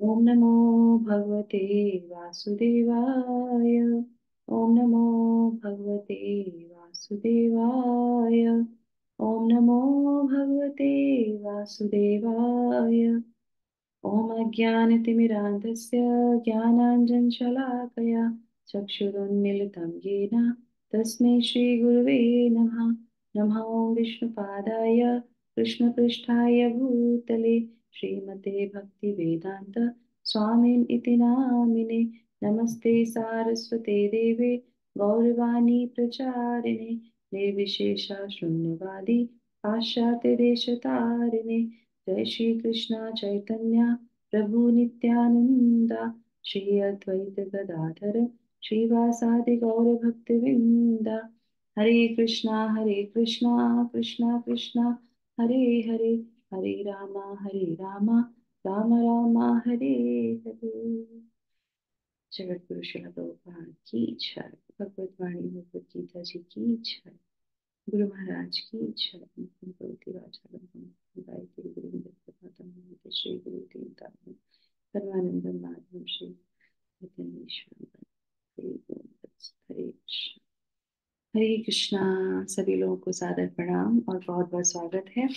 ओम नमो भगवते वासुदेवाय। ओम नमो भगवते वासुदेवाय। ओम नमो भगवते वासुदेवाय। ॐ अज्ञानतिमिरान्धस्य ज्ञानाञ्जनशलाकया चक्षुरुन्मीलितं येन तस्मै श्रीगुरुवे नमः। नमः ॐ विष्णुपादाय कृष्णपृष्ठाय भूतले श्रीमते भक्तिवेदान्त स्वामिन् इति नामिने। नमस्ते सारस्वते देवे गौरवाणी प्रचारिणे निर्विशेषा शून्यवादी पाश्चात्यदेशतारिणे। जय श्री कृष्ण चैतन्य प्रभु नित्यानंद श्री अद्वैत गदाधर श्रीवासादि गौर भक्तवृंद। हरे कृष्णा कृष्णा कृष्णा हरे हरे, हरे राम राम राम हरे हरे। जगत गुरु श्रील प्रभुपाद की जय। भगवत वाणी भगवत गीता जी की जय। गुरु महाराज की जय। भगवती वाचालम गायत्री गोविंद प्रभातम श्री गुरु देवता सर्वानंद माधव श्री चैतन्येश्वर हरे गोविंद हरे कृष्ण। हरे कृष्णा। सभी लोगों को सादर प्रणाम और बहुत बहुत स्वागत है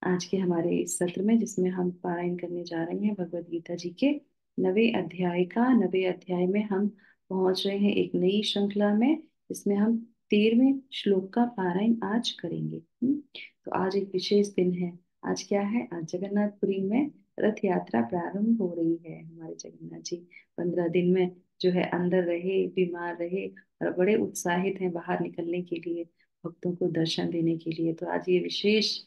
आज के हमारे इस सत्र में, जिसमें हम पारायण करने जा रहे हैं भगवत गीता जी के 9वें अध्याय का। 9वें अध्याय में हम पहुंच रहे हैं एक नई श्रृंखला में, जिसमें हम 13वें श्लोक का पारायण आज करेंगे। तो आज एक विशेष दिन है। आज क्या है? आज जगन्नाथपुरी में रथ यात्रा प्रारंभ हो रही है। हमारे जगन्नाथ जी 15 दिन में जो है अंदर रहे, बीमार रहे और बड़े उत्साहित हैं बाहर निकलने के लिए, भक्तों को दर्शन देने के लिए। तो आज ये विशेष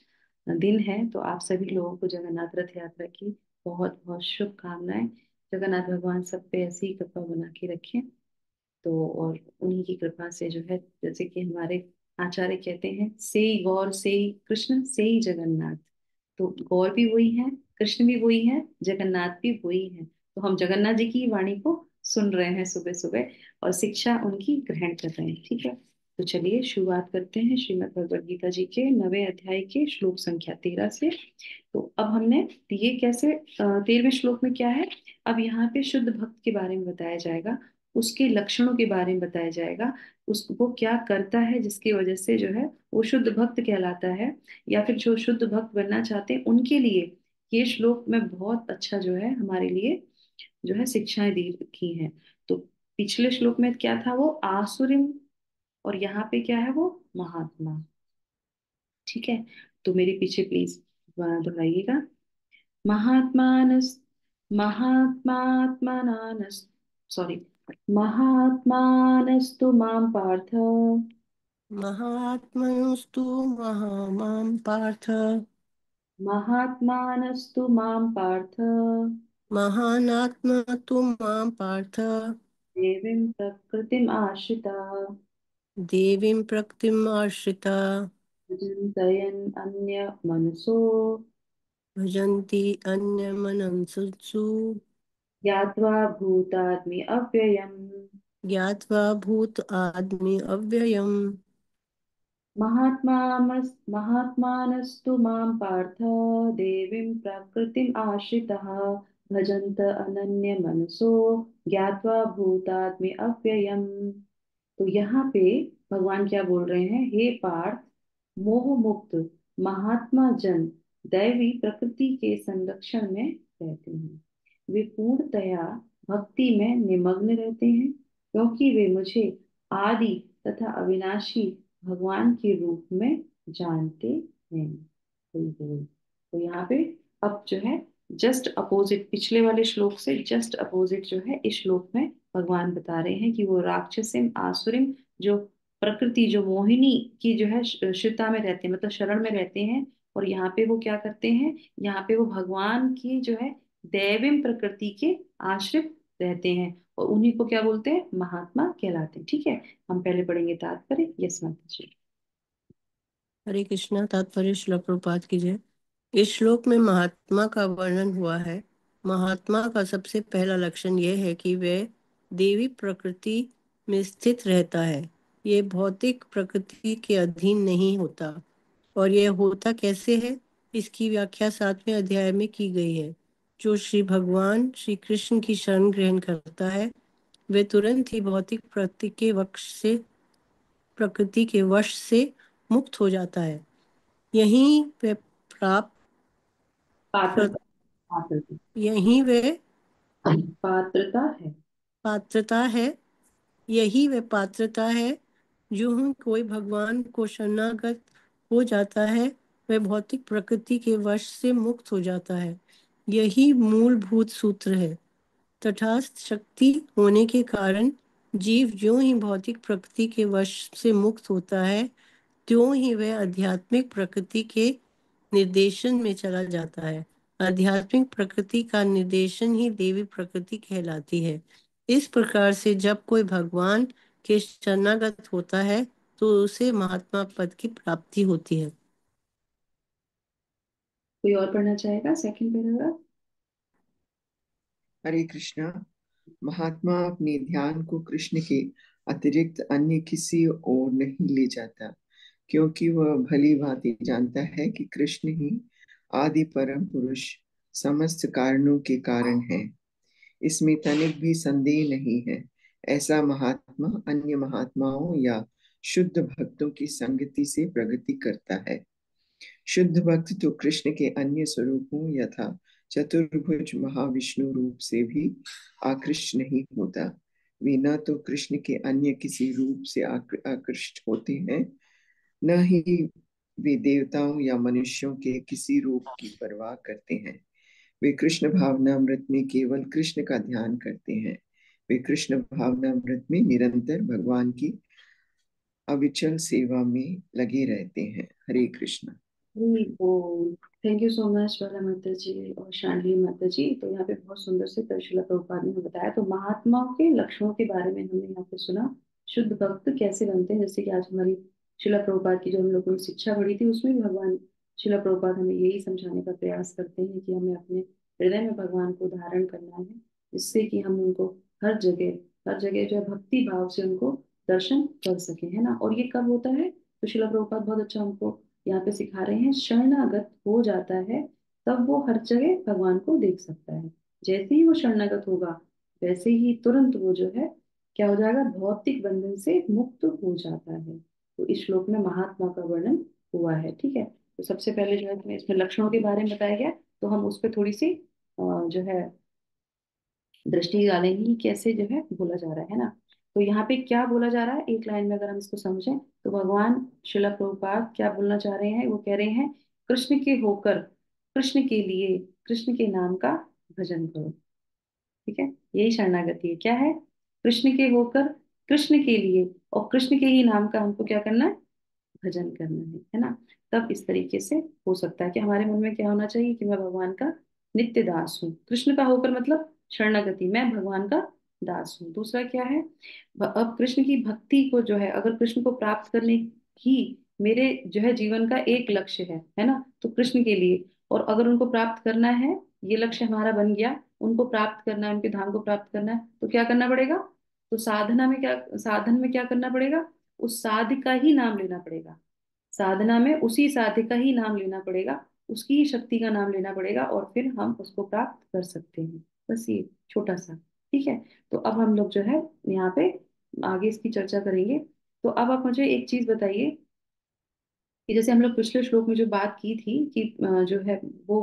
दिन है। तो आप सभी लोगों को जगन्नाथ रथ यात्रा की बहुत बहुत शुभकामनाएं। जगन्नाथ भगवान सब पे ऐसी ही कृपा बना के रखें। तो और उन्हीं की कृपा से जो है, जैसे कि हमारे आचार्य कहते हैं, से ही गौर से ही कृष्ण से ही जगन्नाथ। तो गौर भी वही है, कृष्ण भी वही है, जगन्नाथ भी वही है। तो हम जगन्नाथ जी की वाणी को सुन रहे हैं सुबह सुबह और शिक्षा उनकी ग्रहण कर रहे हैं। ठीक है। तो चलिए शुरुआत करते हैं श्रीमद् भगवद गीता जी के 9वें अध्याय के श्लोक संख्या 13 से। तो अब हमने ये कैसे 13वें श्लोक में क्या है? अब यहाँ पे शुद्ध भक्त के बारे में बताया जाएगा, उसके लक्षणों के बारे में बताया जाएगा, उसको क्या करता है जिसकी वजह से जो है वो शुद्ध भक्त कहलाता है, या फिर जो शुद्ध भक्त बनना चाहते हैं उनके लिए ये श्लोक में बहुत अच्छा जो है हमारे लिए जो है शिक्षाएं दी की हैं। तो पिछले श्लोक में क्या था? वो आसुरिम, और यहाँ पे क्या है? वो महात्मा। ठीक है। तो मेरे पीछे प्लीज दोहराइएगा। महात्मानस महात्मात्मनानस सॉरी महात्मानस्तु मां पार्थ। महात्मनोस्तु महामां पार्थ। महात्मानस्तु मां पार्थ महानात्मा तु मां पार्थ। देवीं प्रकृतिम् आश्रिता देवीं प्रकृतिम् आश्रिता। चिन्तयन् अन्य मनसो भजन्ति अन्यमनंसुषु। ज्ञात्वा भूतात्मि अव्ययम्। ज्ञात्वा भूत आदमी अव्ययम्। महात्मानस्तु मां पार्थ देवीं प्रकृतिम् आश्रितः भजन्त अनन्य मनसो ज्ञात्वा भूतात्मि अव्ययम्। तो यहाँ पे भगवान क्या बोल रहे हैं? हे पार्थ, मोह मुक्त महात्मा जन दैवी प्रकृति के संरक्षण में रहते हैं। वे पूर्णतया भक्ति में निमग्न रहते हैं, क्योंकि वे मुझे आदि तथा अविनाशी भगवान के रूप में जानते हैं। बिल्कुल। तो यहाँ पे अब जो है जस्ट अपोजिट, पिछले वाले श्लोक से जस्ट अपोजिट जो है इस श्लोक में भगवान बता रहे हैं कि वो राक्षसिम आसुरिम, जो प्रकृति, जो मोहिनी की जो है श्रिता में रहते हैं, मतलब शरण में रहते हैं। और यहाँ पे वो क्या करते हैं? यहाँ पे वो भगवान की जो है दैविम प्रकृति के आश्रित रहते हैं, और उन्हीं को क्या बोलते हैं? महात्मा कहलाते हैं। ठीक है। हम पहले पढ़ेंगे तात्पर्य। यस माता जी। हरे कृष्णा। तात्पर्य श्रील प्रभुपाद की जय। इस श्लोक में महात्मा का वर्णन हुआ है। महात्मा का सबसे पहला लक्षण यह है कि वह देवी प्रकृति में स्थित रहता है। ये भौतिक प्रकृति के अधीन नहीं होता। और यह होता कैसे है, इसकी व्याख्या 7वें अध्याय में की गई है। जो श्री भगवान श्री कृष्ण की शरण ग्रहण करता है वे तुरंत ही भौतिक प्रकृति के वश से मुक्त हो जाता है। यही वे प्राप्त पात्रता, पात्रता, यही वे पात्रता है। पात्रता है। यही वह पात्रता है। जो हम कोई भगवान को शरणागत हो जाता है वह भौतिक प्रकृति के वश से मुक्त हो जाता है। यही मूलभूत सूत्र है। तटस्थ शक्ति होने के कारण जीव ज्यों ही भौतिक प्रकृति के वश से मुक्त होता है त्यों ही वह आध्यात्मिक प्रकृति के निर्देशन में चला जाता है। आध्यात्मिक प्रकृति का निर्देशन ही देवी प्रकृति कहलाती है। इस प्रकार से जब कोई भगवान के शरणागत होता है तो उसे महात्मा पद की प्राप्ति होती है। कोई और पढ़ना चाहेगा सेकंड पैराग्राफ? हरे कृष्णा। महात्मा अपने ध्यान को कृष्ण के अतिरिक्त अन्य किसी ओर नहीं ले जाता, क्योंकि वह भली भांति जानता है कि कृष्ण ही आदि परम पुरुष समस्त कारणों के कारण है। इसमें तनिक भी संदेह नहीं है। ऐसा महात्मा अन्य महात्माओं या शुद्ध भक्तों की संगति से प्रगति करता है। शुद्ध भक्त तो कृष्ण के अन्य स्वरूपों यथा चतुर्भुज महाविष्णु रूप से भी आकृष्ट नहीं होता। वे न तो कृष्ण के अन्य किसी रूप से आकृष्ट होते हैं, न ही वे देवताओं या मनुष्यों के किसी रूप की परवाह करते हैं। वे कृष्ण भावनामृत में केवल कृष्ण का ध्यान करते हैं। वे कृष्ण भावनामृत में निरंतर भगवान की अविचल सेवा में लगे रहते हैं। हरे कृष्ण। बोल। थैंक यू सो मच बाला माता जी और शांडली माता जी। तो यहाँ पे बहुत सुंदर से शिला प्रभुपाद ने हमें बताया। तो महात्माओं के लक्षणों के बारे में हमने यहाँ पे सुना। शुद्ध भक्त कैसे बनते हैं, जैसे कि आज हमारी शिला प्रभुपाद की जो हम लोगों ने शिक्षा पढ़ी थी उसमें भी भगवान शिला प्रभुपाद हमें यही समझाने का प्रयास करते हैं कि हमें अपने हृदय में भगवान को धारण करना है, जिससे कि हम उनको हर जगह जो है भक्ति भाव से उनको दर्शन कर सके, है ना। और ये कब होता है? तो शिला प्रभुपाद बहुत अच्छा हमको यहाँ पे सिखा रहे हैं, शरणागत हो जाता है तब वो हर जगह भगवान को देख सकता है। जैसे ही वो शरणागत होगा वैसे ही तुरंत वो जो है क्या हो जाएगा, भौतिक बंधन से मुक्त हो जाता है। तो इस श्लोक में महात्मा का वर्णन हुआ है, ठीक है। तो सबसे पहले जो है तुम्हें इसमें लक्षणों के बारे में बताया गया, तो हम उस पर थोड़ी सी जो है दृष्टि डालेंगे कि कैसे जो है बोला जा रहा है ना। तो यहाँ पे क्या बोला जा रहा है, एक लाइन में अगर हम इसको समझें तो भगवान शिला प्रभुपाद क्या बोलना चाह रहे हैं, वो कह रहे हैं कृष्ण के होकर कृष्ण के लिए कृष्ण के नाम का भजन करो, ठीक है। यही शरणागति है, क्या है? कृष्ण के होकर कृष्ण के लिए और कृष्ण के ही नाम का हमको क्या करना है, भजन करना है ना। तब इस तरीके से हो सकता है कि हमारे मन में क्या होना चाहिए कि मैं भगवान का नित्य दास हूँ। कृष्ण का होकर मतलब शरणागति, मैं भगवान का दास हूँ। दूसरा क्या है, अब कृष्ण की भक्ति को जो है, अगर कृष्ण को प्राप्त करने ही मेरे जो है जीवन का एक लक्ष्य है ना, तो कृष्ण के लिए, और अगर उनको प्राप्त करना है, ये लक्ष्य हमारा बन गया, उनको प्राप्त करना है, उनके धाम को प्राप्त करना है, तो क्या करना पड़ेगा? तो साधन में क्या करना पड़ेगा? उस साधि का ही नाम लेना पड़ेगा। साधना में उसी साधि का ही नाम लेना पड़ेगा, उसकी ही शक्ति का नाम लेना पड़ेगा, और फिर हम उसको प्राप्त कर सकते हैं। बस ये छोटा सा, ठीक है। तो अब हम लोग जो है यहाँ पे आगे इसकी चर्चा करेंगे। तो अब आप मुझे एक चीज बताइए कि जैसे हम लोग पिछले श्लोक में जो बात की थी कि जो है वो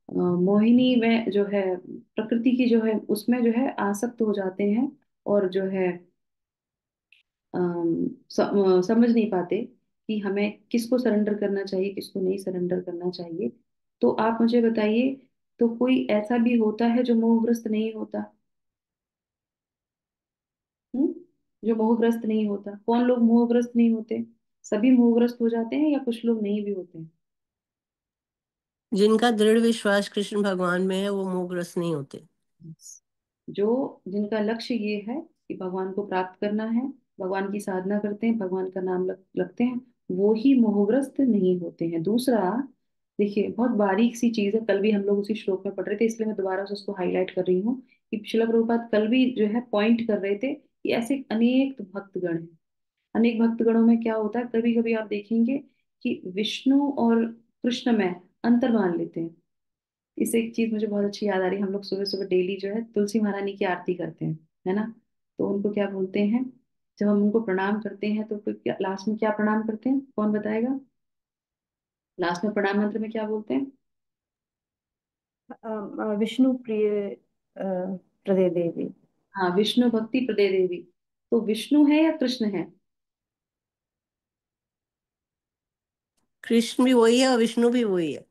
मोहिनी में जो है प्रकृति की जो है उसमें जो है आसक्त हो जाते हैं, और जो है समझ नहीं पाते कि हमें किसको सरेंडर करना चाहिए, किसको नहीं सरेंडर करना चाहिए। तो आप मुझे बताइए, तो कोई ऐसा भी होता है जो मोहग्रस्त नहीं होता? हम्म, जो मोहग्रस्त नहीं होता, कौन लोग मोहग्रस्त नहीं होते? सभी मोहग्रस्त हो जाते हैं या कुछ लोग नहीं भी होते हैं? जिनका दृढ़ विश्वास कृष्ण भगवान में है वो मोहग्रस्त नहीं होते। जो जिनका लक्ष्य ये है कि भगवान को प्राप्त करना है, भगवान की साधना करते हैं, भगवान का नाम लगते हैं, वो ही मोहग्रस्त नहीं होते हैं। दूसरा, देखिए बहुत बारीक सी चीज है, कल भी हम लोग उसी श्लोक में पढ़ रहे थे, इसलिए मैं दोबारा से उसको हाईलाइट कर रही हूँ कि शिला प्रभुपाद कल भी जो है पॉइंट कर रहे थे कि ऐसे अनेक भक्तगण हैं। अनेक भक्तगणों में क्या होता है, कभी कभी आप देखेंगे कि विष्णु और कृष्ण में अंतर मान लेते हैं, इससे एक चीज मुझे बहुत अच्छी याद आ रही है, हम लोग सुबह सुबह डेली जो है तुलसी महारानी की आरती करते हैं, है ना। तो उनको क्या बोलते हैं, जब हम उनको प्रणाम करते हैं तो फिर क्या लास्ट में क्या प्रणाम करते हैं, कौन बताएगा? लास्ट में प्रणाम मंत्र में क्या बोलते हैं? विष्णु प्रिय प्रदे देवी। हाँ, विष्णु भक्ति प्रदे देवी। तो विष्णु है या कृष्ण है? कृष्ण भी वही है और विष्णु भी वही है।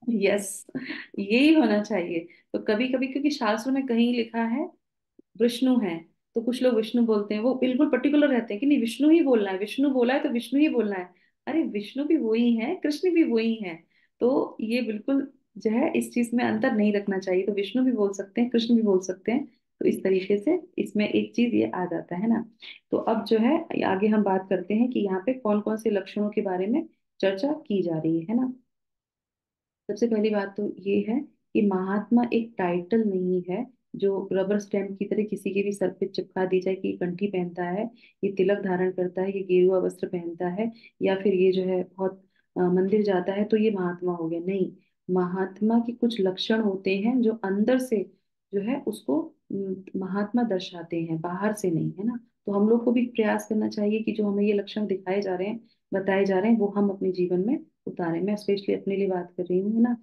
यस, यही होना चाहिए। तो कभी कभी क्योंकि शास्त्रों में कहीं लिखा है विष्णु है, तो कुछ लोग विष्णु बोलते हैं, वो बिल्कुल पर्टिकुलर रहते हैं कि नहीं विष्णु ही बोलना है, विष्णु बोला है तो विष्णु ही बोलना है। अरे विष्णु भी वही है, कृष्ण भी वही है। तो ये बिल्कुल जो है इस चीज में अंतर नहीं रखना चाहिए, तो विष्णु भी बोल सकते हैं, कृष्ण भी बोल सकते हैं। तो इस तरीके से इसमें एक चीज ये आ जाता है ना। तो अब जो है आगे हम बात करते हैं कि यहाँ पे कौन कौन से लक्षणों के बारे में चर्चा की जा रही है ना। सबसे पहली बात तो ये है कि महात्मा एक टाइटल नहीं है जो रबर स्टैम्प की तरह किसी के भी सर पे चिपका दी जाए कि ये कंठी पहनता है, ये तिलक धारण करता है, ये गेरुआ वस्त्र पहनता है, या फिर ये जो है बहुत मंदिर जाता है तो ये महात्मा हो गया। नहीं, महात्मा के कुछ लक्षण होते हैं जो अंदर से जो है उसको महात्मा दर्शाते हैं, बाहर से नहीं, है ना। तो हम लोग को भी प्रयास करना चाहिए कि जो हमें ये लक्षण दिखाए जा रहे हैं, बताए जा रहे हैं, वो हम अपने जीवन में उतारे। मैं स्पेशली अपने लिए बात कर रही हूँ, है ना।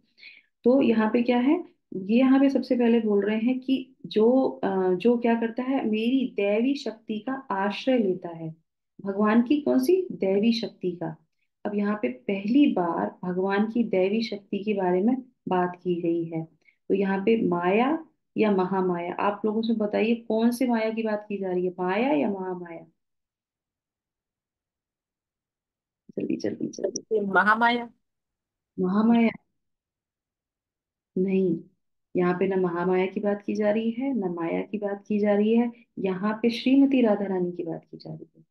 तो यहाँ पे क्या है, ये यहाँ पे सबसे पहले बोल रहे हैं कि जो क्या करता है, मेरी दैवी शक्ति का आश्रय लेता है। भगवान की कौन सी दैवी शक्ति का? अब यहाँ पे पहली बार भगवान की दैवी शक्ति के बारे में बात की गई है। तो यहाँ पे माया या महामाया, आप लोगों से बताइए कौन से माया की बात की जा रही है, माया या महामाया? जल्दी जल्दी जल्दी। महामाया। महामाया? नहीं, यहाँ पे ना महामाया की बात की जा रही है, ना माया की बात की जा रही है। यहाँ पे श्रीमती राधा रानी की बात की जा रही है।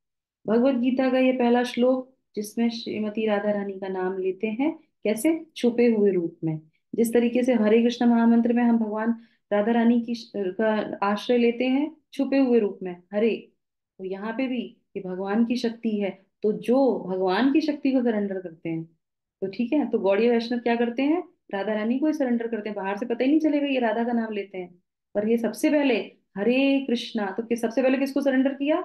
भगवत गीता का ये पहला श्लोक जिसमें श्रीमती राधा रानी का नाम लेते हैं, कैसे? छुपे हुए रूप में। जिस तरीके से हरे कृष्ण महामंत्र में हम भगवान राधा रानी की का आश्रय लेते हैं छुपे हुए रूप में, हरे, तो यहाँ पे भी ये भगवान की शक्ति है। तो जो भगवान की शक्ति को सरेंडर करते हैं, तो ठीक है, तो गौड़ीय वैष्णव क्या करते हैं, राधा रानी को ही सरेंडर करते हैं, बाहर से पता ही नहीं चलेगा ये राधा का नाम लेते हैं। पर ये सबसे पहले हरे कृष्णा, तो सबसे पहले किसको सरेंडर किया?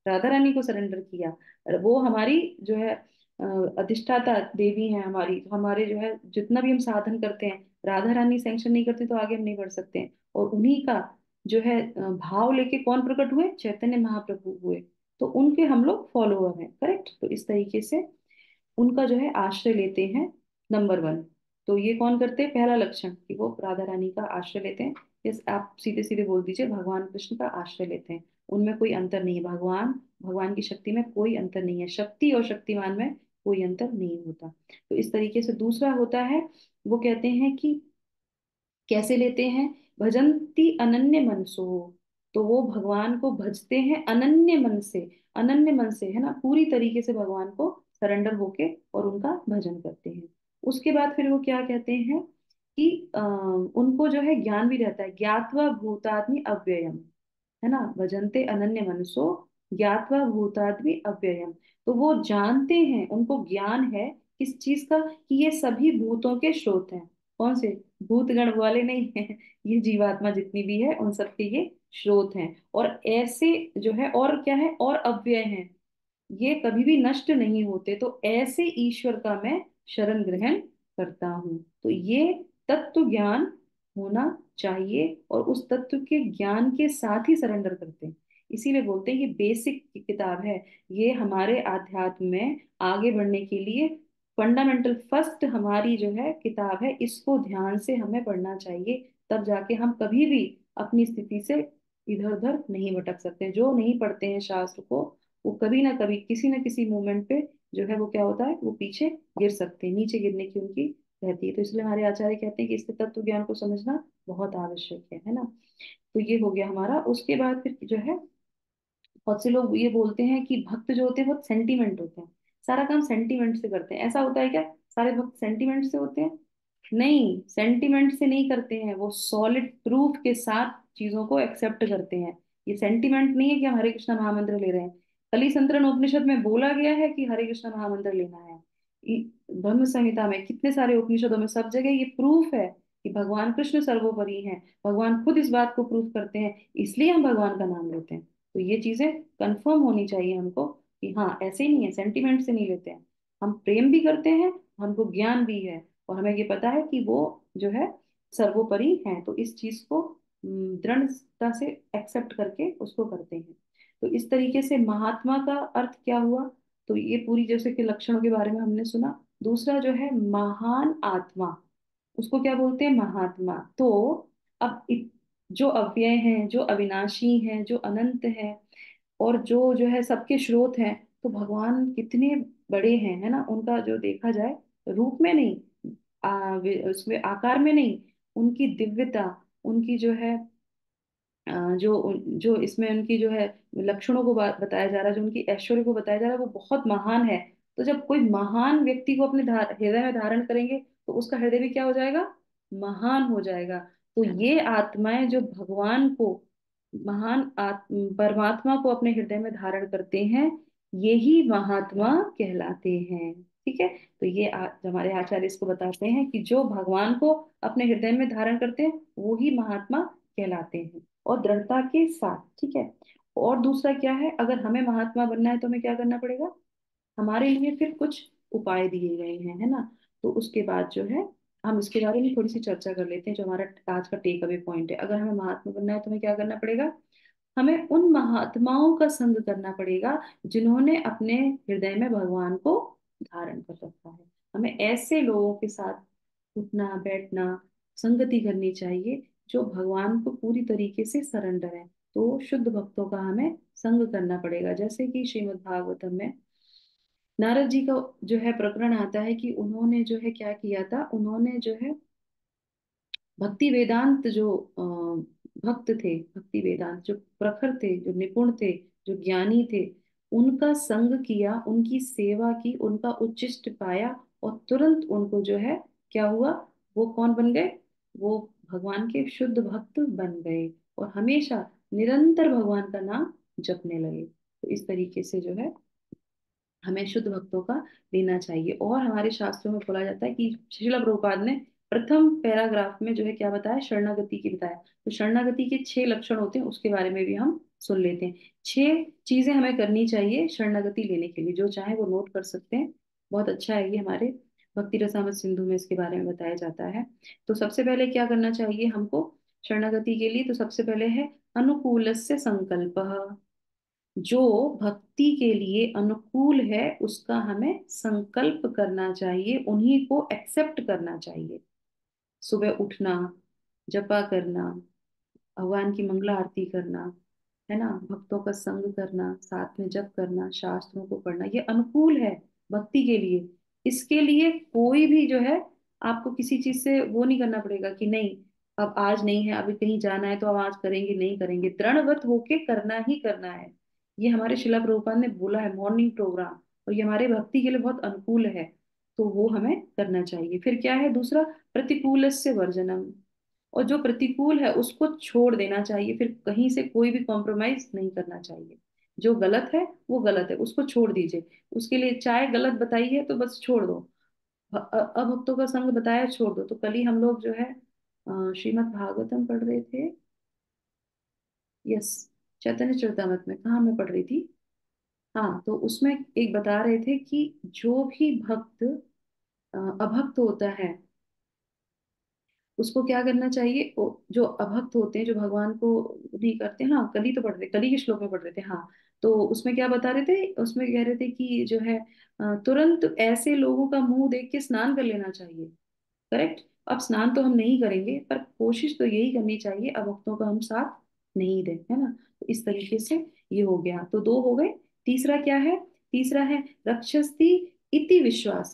राधा रानी को सरेंडर किया। और वो हमारी जो है अ, अधिष्ठाता देवी है हमारी, तो हमारे जो है जितना भी हम साधन करते हैं, राधा रानी सैंक्शन नहीं करते तो आगे हम नहीं बढ़ सकते हैं। और उन्हीं का जो है भाव लेके कौन प्रकट हुए, चैतन्य महाप्रभु हुए। तो उनके हम लोग फॉलोअर हैं, करेक्ट। तो इस तरीके से उनका जो है आश्रय लेते हैं, नंबर वन। तो ये कौन करते हैं, पहला लक्षण कि वो राधा रानी का आश्रय लेते हैं। इस आप सीधे सीधे बोल दीजिए भगवान कृष्ण का आश्रय लेते हैं। उनमें कोई अंतर नहीं है, भगवान भगवान की शक्ति में कोई अंतर नहीं है, शक्ति और शक्तिमान में कोई अंतर नहीं होता। तो इस तरीके से दूसरा होता है, वो कहते हैं कि कैसे लेते हैं, भजंती अनन्य मनसो। तो वो भगवान को भजते हैं अनन्य मन से, अनन्य मन से, है ना, पूरी तरीके से भगवान को सरेंडर होके और उनका भजन करते हैं। उसके बाद फिर वो क्या कहते हैं कि उनको जो है ज्ञान भी रहता है, ज्ञात्वा भूतात्मी अव्ययम, है ना, भजन्ते अनन्य मनसो ज्ञात्वा भूतात्मी अव्ययम। तो वो जानते हैं, उनको ज्ञान है किस चीज का, कि ये सभी भूतों के स्रोत हैं। कौन से? भूतगण वाले नहीं है, ये जीवात्मा जितनी भी है उन सबके ये स्रोत हैं। और ऐसे जो है, और क्या है, और अव्यय हैं, ये कभी भी नष्ट नहीं होते। तो ऐसे ईश्वर का मैं शरण ग्रहण करता हूँ। तो ये तत्व ज्ञान होना चाहिए, और उस तत्व के ज्ञान के साथ ही सरेंडर करते हैं। इसीलिए बोलते हैं ये बेसिक किताब है, ये हमारे आध्यात्म में आगे बढ़ने के लिए फंडामेंटल फर्स्ट हमारी जो है किताब है, इसको ध्यान से हमें पढ़ना चाहिए। तब जाके हम कभी भी अपनी स्थिति से इधर उधर नहीं भटक सकते। जो नहीं पढ़ते हैं शास्त्र को, वो कभी ना कभी किसी ना किसी मोमेंट पे जो है वो क्या होता है, वो पीछे गिर सकते हैं, नीचे गिरने की उनकी रहती है। तो इसलिए हमारे आचार्य कहते हैं कि इसके तत्व ज्ञान को समझना बहुत आवश्यक है ना। तो ये हो गया हमारा। उसके बाद फिर जो है बहुत से लोग ये बोलते हैं कि भक्त जो होते हैं बहुत सेंटीमेंट होते हैं, सारा काम सेंटीमेंट से करते हैं। ऐसा होता है क्या, सारे भक्त सेंटीमेंट से होते हैं? नहीं, सेंटीमेंट से नहीं करते हैं, वो सॉलिड प्रूफ के साथ चीजों को एक्सेप्ट करते हैं। ये सेंटीमेंट नहीं है कि हम हरे कृष्णा महामंत्र ले रहे हैं। कलिसंतरण उपनिषद में बोला गया है कि हरे कृष्णा महामंत्र लेना है। ब्रह्म संहिता में, कितने सारे उपनिषदों में, सब जगह ये प्रूफ है कि भगवान कृष्ण सर्वोपरि हैं, भगवान खुद इस बात को प्रूव करते हैं, इसलिए हम भगवान का नाम लेते हैं। तो ये चीजें कंफर्म होनी चाहिए हमको कि हाँ, ऐसे ही नहीं है, सेंटिमेंट से नहीं लेते हैं, हम प्रेम भी करते हैं, हमको ज्ञान भी है, और हमें ये पता है कि वो जो है सर्वोपरि हैं। तो इस चीज को दृढ़ता से एक्सेप्ट करके उसको करते हैं। तो इस तरीके से महात्मा का अर्थ क्या हुआ? तो ये पूरी जैसे कि लक्षणों के बारे में हमने सुना। दूसरा जो है महान आत्मा, उसको क्या बोलते हैं? महात्मा। तो अब जो अव्यय हैं, जो अविनाशी हैं, जो अनंत हैं, और जो है सबके स्रोत हैं, तो भगवान कितने बड़े हैं, है ना? उनका जो देखा जाए, रूप में नहीं, उसमें आकार में नहीं, उनकी दिव्यता, उनकी जो है जो इसमें उनकी जो है लक्षणों को बताया जा रहा है, जो उनकी ऐश्वर्य को बताया जा रहा है, वो बहुत महान है। तो जब कोई महान व्यक्ति को अपने हृदय में धारण करेंगे, तो उसका हृदय भी क्या हो जाएगा? महान हो जाएगा। तो ये आत्माएं जो भगवान को, महान परमात्मा को अपने हृदय में धारण करते हैं, यही महात्मा कहलाते हैं। ठीक है? तो ये हमारे आचार्य इसको बताते हैं कि जो भगवान को अपने हृदय में धारण करते हैं, वो ही महात्मा कहलाते हैं, और दृढ़ता के साथ। ठीक है? और दूसरा क्या है, अगर हमें महात्मा बनना है तो हमें क्या करना पड़ेगा? हमारे लिए फिर कुछ उपाय दिए गए हैं, है ना? तो उसके बाद जो है हम इसके बारे में थोड़ी सी चर्चा कर लेते हैं, जो हमारा आज का टेक अवे पॉइंट है। अगर हमें महात्मा बनना है तो हमें क्या करना पड़ेगा? हमें उन महात्माओं का संग करना पड़ेगा जिन्होंने अपने हृदय में भगवान को धारण कर रखा है। हमें ऐसे लोगों के साथ उठना बैठना, संगति करनी चाहिए, जो भगवान को पूरी तरीके से सरेंडर है। तो शुद्ध भक्तों का हमें संग करना पड़ेगा। जैसे कि श्रीमद् भागवतम में नारद जी का जो है प्रकरण आता है कि उन्होंने जो है क्या किया था, उन्होंने जो है भक्ति वेदांत जो भक्त थे, भक्ति वेदांत जो प्रखर थे, जो निपुण थे, जो ज्ञानी थे, उनका संग किया, उनकी सेवा की, उनका उच्चिष्ट पाया, और तुरंत उनको जो है क्या हुआ? वो कौन बन गए? वो भगवान के शुद्ध भक्त बन गए, और हमेशा निरंतर भगवान का नाम जपने लगे। तो इस तरीके से जो है हमें शुद्ध भक्तों का लेना चाहिए। और हमारे शास्त्रों में बोला जाता है कि श्रील प्रभुपाद ने प्रथम पैराग्राफ में जो है क्या बताया? शरणागति की बताया। तो शरणागति के 6 लक्षण होते हैं, उसके बारे में भी हम सुन लेते हैं। 6 चीजें हमें करनी चाहिए शरणागति लेने के लिए, जो चाहे वो नोट कर सकते हैं। बहुत अच्छा है, ये हमारे भक्ति रसामृत सिंधु में इसके बारे में बताया जाता है। तो सबसे पहले क्या करना चाहिए हमको शरणागति के लिए? तो सबसे पहले है अनुकूल से संकल्प। जो भक्ति के लिए अनुकूल है, उसका हमें संकल्प करना चाहिए, उन्हीं को एक्सेप्ट करना चाहिए। सुबह उठना, जपा करना, भगवान की मंगला आरती करना, है ना, भक्तों का संग करना, साथ में जप करना, शास्त्रों को पढ़ना, ये अनुकूल है भक्ति के लिए। इसके लिए कोई भी जो है आपको किसी चीज से वो नहीं करना पड़ेगा कि नहीं, अब आज नहीं है, अभी कहीं जाना है तो अब आज करेंगे नहीं करेंगे, दृढ़व्रत होके करना ही करना है। ये हमारे शिला प्रभुपाद ने बोला है, मॉर्निंग प्रोग्राम, और ये हमारे भक्ति के लिए बहुत अनुकूल है। तो वो हमें करना चाहिए। फिर क्या है दूसरा? प्रतिकूल से वर्जनम। और जो प्रतिकूल है उसको छोड़ देना चाहिए, फिर कहीं से कोई भी कॉम्प्रोमाइज नहीं करना चाहिए। जो गलत है वो गलत है, उसको छोड़ दीजिए। उसके लिए चाहे गलत बताई है तो बस छोड़ दो। अभक्तों का संग बताया, छोड़ दो। तो कल ही हम लोग जो है श्रीमद् भागवतम पढ़ रहे थे। यस, चैतन्य चरितमृत में कहाँ मैं पढ़ रही थी? हाँ, तो उसमें एक बता रहे थे कि जो भी भक्त अभक्त होता है, उसको क्या करना चाहिए? जो अभक्त होते हैं, जो भगवान को नहीं करते, हाँ कल ही तो पढ़ रहे, कल ही के श्लोक में पढ़ रहे थे। हाँ, तो उसमें क्या बता रहे थे? उसमें कह रहे थे कि जो है तुरंत ऐसे लोगों का मुंह देख के स्नान कर लेना चाहिए। करेक्ट? अब स्नान तो हम नहीं करेंगे, पर कोशिश तो यही करनी चाहिए अभक्तों का हम साथ नहीं दें, है ना? तो इस तरीके से ये हो गया, तो 2 हो गए। तीसरा क्या है? तीसरा है रक्षस्ति इति विश्वास।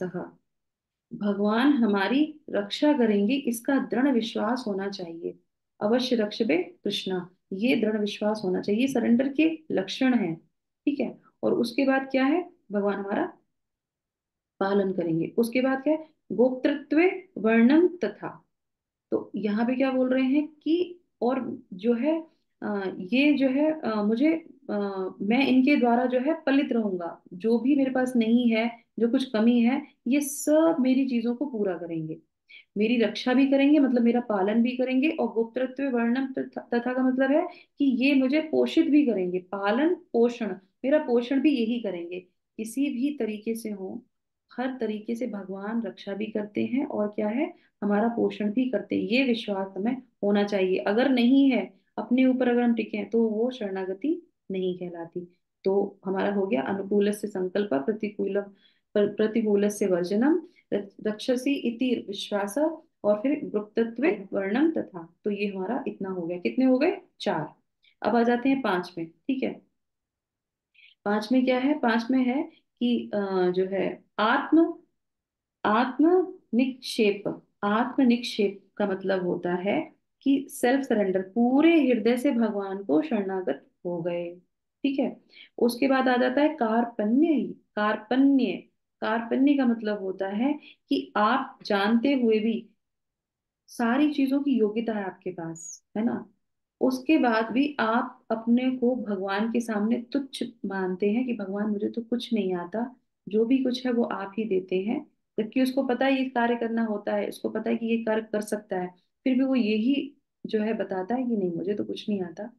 भगवान हमारी रक्षा करेंगे, इसका दृढ़ विश्वास होना चाहिए। अवश्य रक्षबे कृष्णा, ये दृढ़ विश्वास होना चाहिए, सरेंडर के लक्षण है। ठीक है? और उसके बाद क्या है? भगवान हमारा पालन करेंगे। उसके बाद क्या है? गोप्तृत्व वर्णम तथा। तो यहाँ पे क्या बोल रहे हैं कि और जो है ये जो है मुझे मैं इनके द्वारा जो है पलित रहूंगा, जो भी मेरे पास नहीं है, जो कुछ कमी है, ये सब मेरी चीजों को पूरा करेंगे। मेरी रक्षा भी करेंगे, मतलब मेरा पालन भी करेंगे, और गोप्तृत्व वर्णम तथा तथा का मतलब है कि ये मुझे पोषित भी करेंगे, पालन पोषण, मेरा पोषण भी यही करेंगे, किसी भी तरीके से हो, हर तरीके से भगवान रक्षा भी करते हैं और क्या है, हमारा पोषण भी करते हैं, ये विश्वास हमें होना चाहिए। अगर नहीं है, अपने ऊपर अगर हम टिके हैं, तो वो शरणागति नहीं कहलाती। तो हमारा हो गया अनुकूल से संकल्प, प्रतिकूल से वर्जनम, रक्षसी इति विश्वास, और फिर गुप्तत्व वर्णम तथा। तो ये हमारा इतना हो गया, कितने हो गए, चार। अब आ जाते हैं पांच में, ठीक है। पांच में क्या है, पांच में है कि जो है आत्म आत्म निक्षेप। आत्म निक्षेप का मतलब होता है कि सेल्फ सरेंडर, पूरे हृदय से भगवान को शरणागत हो गए, ठीक है। उसके बाद आ जाता है कार्पण्य। कार्पण्य, कार्पण्य का मतलब होता है कि आप जानते हुए भी, सारी चीजों की योग्यता है आपके पास, है ना, उसके बाद भी आप अपने को भगवान के सामने तुच्छ मानते हैं कि भगवान मुझे तो कुछ नहीं आता, जो भी कुछ है वो आप ही देते हैं। जबकि उसको पता है ये कार्य करना होता है, उसको पता है कि ये कार्य कर सकता है, फिर भी वो यही जो है बताता है कि नहीं, मुझे तो कुछ नहीं आता।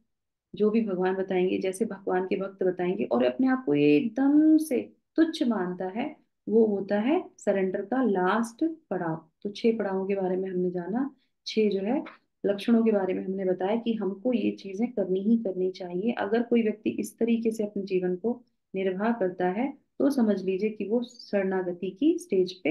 जो भी भगवान बताएंगे, जैसे भगवान के भक्त बताएंगे, और अपने आप को ये एकदम से तुच्छ मानता है, वो होता है सरेंडर का लास्ट पड़ाव। तो छह पड़ावों के बारे में हमने जाना, छह जो है लक्षणों के बारे में हमने बताया कि हमको ये चीजें करनी ही करनी चाहिए। अगर कोई व्यक्ति इस तरीके से अपने जीवन को निर्वाह करता है, तो समझ लीजिए कि वो शरणागति की स्टेज पे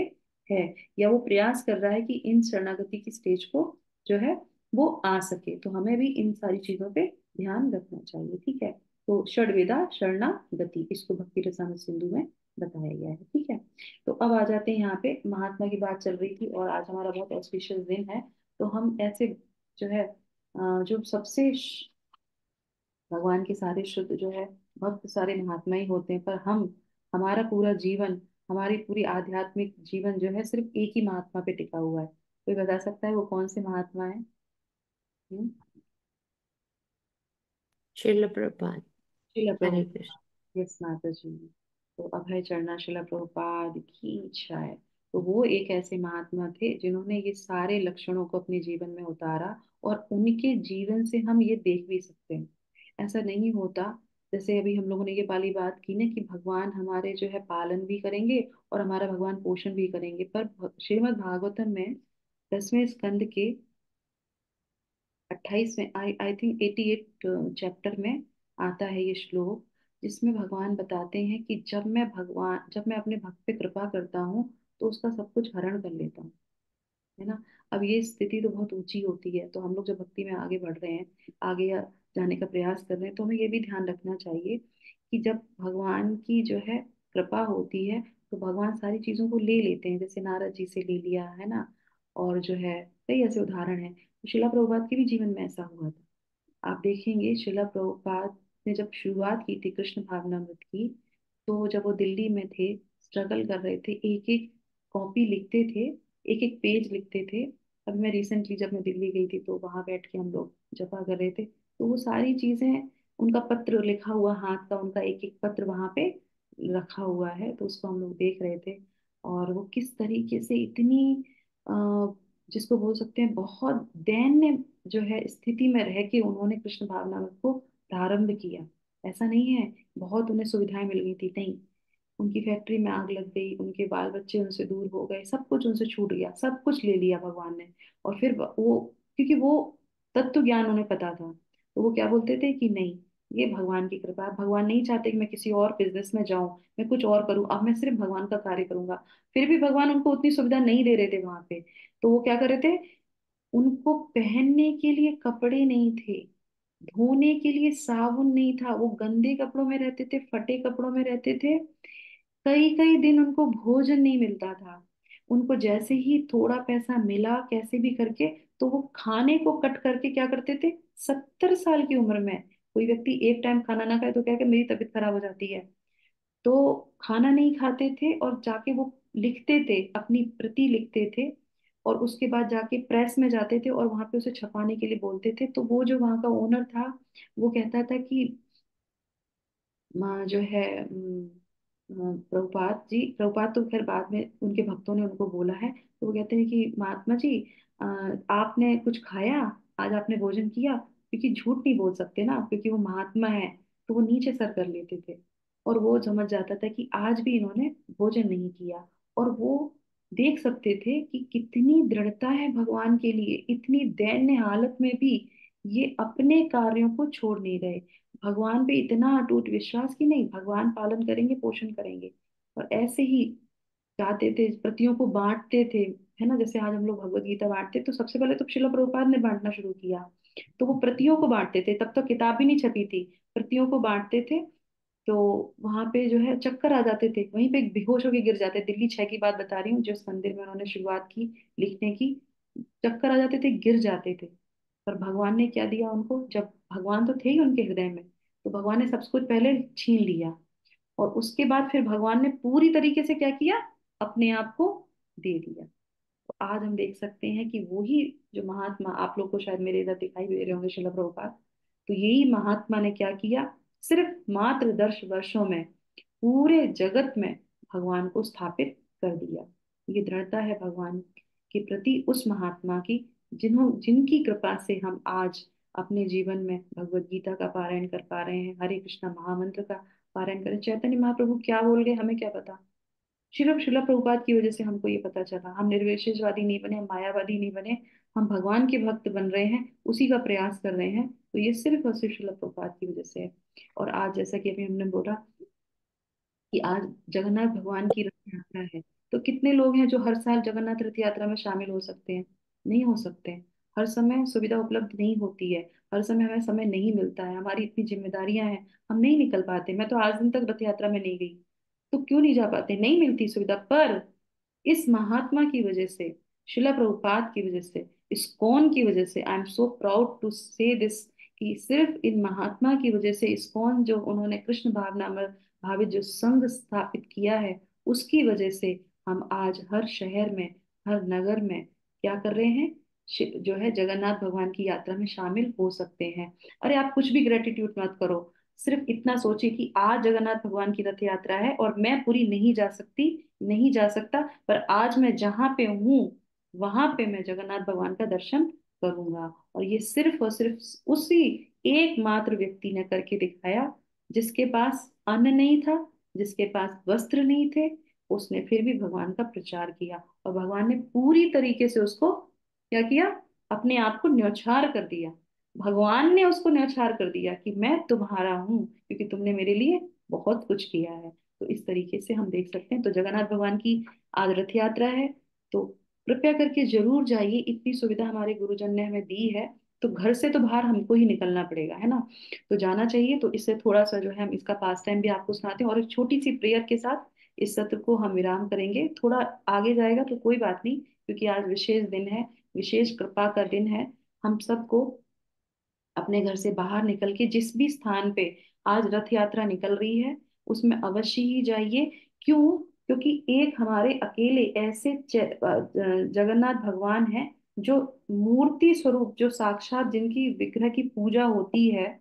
है, या वो प्रयास कर रहा है कि इन शरणागति की स्टेज को जो है वो आ सके। तो हमें भी इन सारी चीजों पे ध्यान रखना चाहिए, ठीक है। तो षड्वेदा शरणागति, इसको भक्ति रसायन सिंधु में बताया गया है, ठीक है। तो अब आ जाते हैं यहाँ पे, महात्मा की बात चल रही थी और आज हमारा बहुत ऑस्पिशियस दिन है। तो हम ऐसे जो है जो सबसे भगवान के सारे शुद्ध जो है भक्त सारे महात्मा ही होते हैं, पर हम, हमारा पूरा जीवन, हमारी पूरी आध्यात्मिक जीवन जो है सिर्फ एक ही महात्मा पे टिका हुआ है। कोई बता सकता है वो कौन से महात्मा है? श्रील प्रभुपाद। शिला हरे कृष्ण। प्रभुपाद, यस माता जी। तो अभय चरणा शिला प्रभुपाद की इच्छा है। तो वो एक ऐसे महात्मा थे जिन्होंने ये सारे लक्षणों को अपने जीवन में उतारा, और उनके जीवन से हम ये देख भी सकते हैं। ऐसा नहीं होता, जैसे अभी हम लोगों ने ये वाली बात की ना कि भगवान हमारे जो है पालन भी करेंगे और हमारा भगवान पोषण भी करेंगे, पर श्रीमद् भागवतम में 10वें स्कंद के 28वें, आई आई थिंक 88 चैप्टर में आता है ये श्लोक, जिसमें भगवान बताते हैं कि जब मैं अपने भक्त पे कृपा करता हूँ, तो उसका सब कुछ हरण कर लेता हूँ, है ना। अब ये स्थिति तो बहुत ऊंची होती है, तो हम लोग जब भक्ति में आगे बढ़ रहे हैं, आगे जाने का प्रयास कर रहे हैं, तो हमें ये भी ध्यान रखना चाहिए कि जब भगवान की जो है कृपा होती है, तो भगवान सारी चीजों को ले लेते हैं, जैसे नारद जी से ले लिया, है ना। और जो है कई ऐसे उदाहरण हैं। तो शिला प्रभुपाद के भी जीवन में ऐसा हुआ था। आप देखेंगे शिला प्रभुपाद ने जब शुरुआत की थी कृष्ण भावनामृत की, तो जब वो दिल्ली में थे, स्ट्रगल कर रहे थे, एक एक कॉपी लिखते थे, एक एक पेज लिखते थे। अब मैं रिसेंटली जब मैं दिल्ली गई थी, तो वहां बैठ के हम लोग जपा कर रहे थे, तो वो सारी चीजें, उनका पत्र लिखा हुआ हाथ का, उनका एक एक पत्र वहां पे रखा हुआ है, तो उसको हम लोग देख रहे थे। और वो किस तरीके से इतनी अ, जिसको बोल सकते हैं बहुत दैन्य जो है स्थिति में रह के उन्होंने कृष्ण भावनामृत को प्रारंभ किया। ऐसा नहीं है बहुत उन्हें सुविधाएं मिल गई थी, नहीं। उनकी फैक्ट्री में आग लग गई, उनके बाल बच्चे उनसे दूर हो गए, सब कुछ उनसे छूट गया, सब कुछ ले लिया भगवान ने। और फिर वो, क्योंकि वो तत्व ज्ञान उन्हें पता था, तो वो क्या बोलते थे कि नहीं, ये भगवान की कृपा है, भगवान नहीं चाहते कि मैं किसी और बिजनेस में जाऊं, मैं कुछ और करूं, अब मैं सिर्फ भगवान का कार्य करूंगा। फिर भी भगवान उनको उतनी सुविधा नहीं दे रहे थे वहां पे। तो वो क्या कर रहे थे, उनको पहनने के लिए कपड़े नहीं थे, धोने के लिए साबुन नहीं था, वो गंदे कपड़ों में रहते थे, फटे कपड़ों में रहते थे, कई कई दिन उनको भोजन नहीं मिलता था। उनको जैसे ही थोड़ा पैसा मिला कैसे भी करके, तो वो खाने को कट करके क्या करते थे, 70 साल की उम्र में कोई व्यक्ति एक टाइम खाना ना खाए तो क्या कि मेरी तबीयत खराब हो जाती है, तो खाना नहीं खाते थे और जाके वो लिखते थे, अपनी प्रति लिखते थे, और उसके बाद जाके प्रेस में जाते थे और वहां पे उसे छपाने के लिए बोलते थे। तो वो जो वहां का ओनर था, वो कहता था कि माँ जो है प्रभुपाद तो खैर बाद में उनके भक्तों ने उनको बोला है, तो वो कहते हैं कि महात्मा जी, अ, आपने कुछ खाया, आज आपने भोजन किया? क्योंकि झूठ नहीं बोल सकते ना, क्योंकि वो महात्मा है, तो वो नीचे सर कर लेते थे। और वो समझ जाता था कि आज भी इन्होंने भोजन नहीं किया। और वो देख सकते थे कि कितनी दृढ़ता है भगवान के लिए, इतनी दैन्य हालत में भी ये अपने कार्यों को छोड़ नहीं रहे। भगवान पे इतना अटूट विश्वास कि नहीं, भगवान पालन करेंगे, पोषण करेंगे। और ऐसे ही जाते थे, प्रतियों को बांटते थे, है ना। जैसे आज हम लोग भगवत गीता बांटते, तो सबसे पहले तो शिला प्रभुपाद ने बांटना शुरू किया। तो वो प्रतियों को बांटते थे, तब तो किताब भी नहीं छपी थी। प्रतियों को बांटते थे, तो वहां पे जो है चक्कर आ जाते थे, वहीं पे बेहोश होके गिर जाते। दिल्ली 6 की बात बता रही हूँ, जिस मंदिर में उन्होंने शुरुआत की लिखने की। चक्कर आ जाते थे, गिर जाते थे। पर भगवान ने क्या दिया उनको, जब भगवान तो थे ही उनके हृदय में, तो भगवान ने सब कुछ पहले छीन लिया। और उसके बाद फिर भगवान ने पूरी तरीके से क्या किया, अपने आप को दे दिया। तो आज हम देख सकते हैं कि वही जो महात्मा, आप लोग को शायद मेरे इधर दिखाई दे रहे होंगे, शिला प्रभुपाद, तो यही महात्मा ने क्या किया, सिर्फ मात्र 10 वर्षों में पूरे जगत में भगवान को स्थापित कर दिया। ये दृढ़ता है भगवान के प्रति उस महात्मा की, जिनकी कृपा से हम आज अपने जीवन में भगवत गीता का पारायण कर पा रहे हैं, हरे कृष्णा महामंत्र का पारायण करें। चैतन्य महाप्रभु क्या बोल गए हमें क्या पता। सिर्फ शिला प्रभुपाद की वजह से हमको ये पता चला। हम निर्विशेषवादी नहीं बने, हम मायावादी नहीं बने, हम भगवान के भक्त बन रहे हैं, उसी का प्रयास कर रहे हैं। तो ये सिर्फ और सिर्फ शिला प्रभुपाद की वजह से है। और आज जैसा कि अभी हमने बोला कि आज जगन्नाथ भगवान की रथ यात्रा है, तो कितने लोग हैं जो हर साल जगन्नाथ रथ यात्रा में शामिल हो सकते हैं? नहीं हो सकते हैं। हर समय सुविधा उपलब्ध नहीं होती है, हर समय हमें समय नहीं मिलता है, हमारी इतनी जिम्मेदारियां हैं, हम नहीं निकल पाते। मैं तो आज दिन तक रथ यात्रा में नहीं गई। तो क्यों नहीं जा पाते? नहीं मिलती सुविधा। पर इस महात्मा की वजह से, शिला प्रभुपाद की वजह से, इस्कॉन की वजह से, I am so proud to say this, कि सिर्फ इन महात्मा की वजह से इस्कॉन, जो उन्होंने कृष्ण भावना में भावित जो संघ स्थापित किया है, उसकी वजह से हम आज हर शहर में, हर नगर में क्या कर रहे हैं, जो है जगन्नाथ भगवान की यात्रा में शामिल हो सकते हैं। अरे आप कुछ भी ग्रेटिट्यूड मत करो, सिर्फ इतना सोचिए कि आज जगन्नाथ भगवान की रथ यात्रा है और मैं पूरी नहीं जा सकती, नहीं जा सकता, पर आज मैं जहां पे हूँ वहां पे मैं जगन्नाथ भगवान का दर्शन करूंगा। और ये सिर्फ और सिर्फ उसी एकमात्र व्यक्ति ने करके दिखाया, जिसके पास अन्न नहीं था, जिसके पास वस्त्र नहीं थे, उसने फिर भी भगवान का प्रचार किया। और भगवान ने पूरी तरीके से उसको क्या किया, अपने आप को न्यौछावर कर दिया। भगवान ने उसको न्यौछावर कर दिया कि मैं तुम्हारा हूँ, क्योंकि तुमने मेरे लिए बहुत कुछ किया है। तो इस तरीके से हम देख सकते हैं। तो जगन्नाथ भगवान की आज रथ यात्रा है, तो कृपया करके जरूर जाइए। इतनी सुविधा हमारे गुरुजन ने हमें दी है, तो घर से तो बाहर हमको ही निकलना पड़ेगा, है ना। तो जाना चाहिए। तो इससे थोड़ा सा जो है हम इसका पास टाइम भी आपको सुनाते हैं, और एक छोटी सी प्रेयर के साथ इस सत्र को हम विराम करेंगे। थोड़ा आगे जाएगा तो कोई बात नहीं, क्योंकि आज विशेष दिन है, विशेष कृपा का दिन है। हम सबको अपने घर से बाहर निकल के जिस भी स्थान पे आज रथ यात्रा निकल रही है, उसमें अवश्य ही जाइए। क्यों? क्योंकि एक हमारे अकेले ऐसे जगन्नाथ भगवान हैं, जो मूर्ति स्वरूप, जो साक्षात जिनकी विग्रह की पूजा होती है,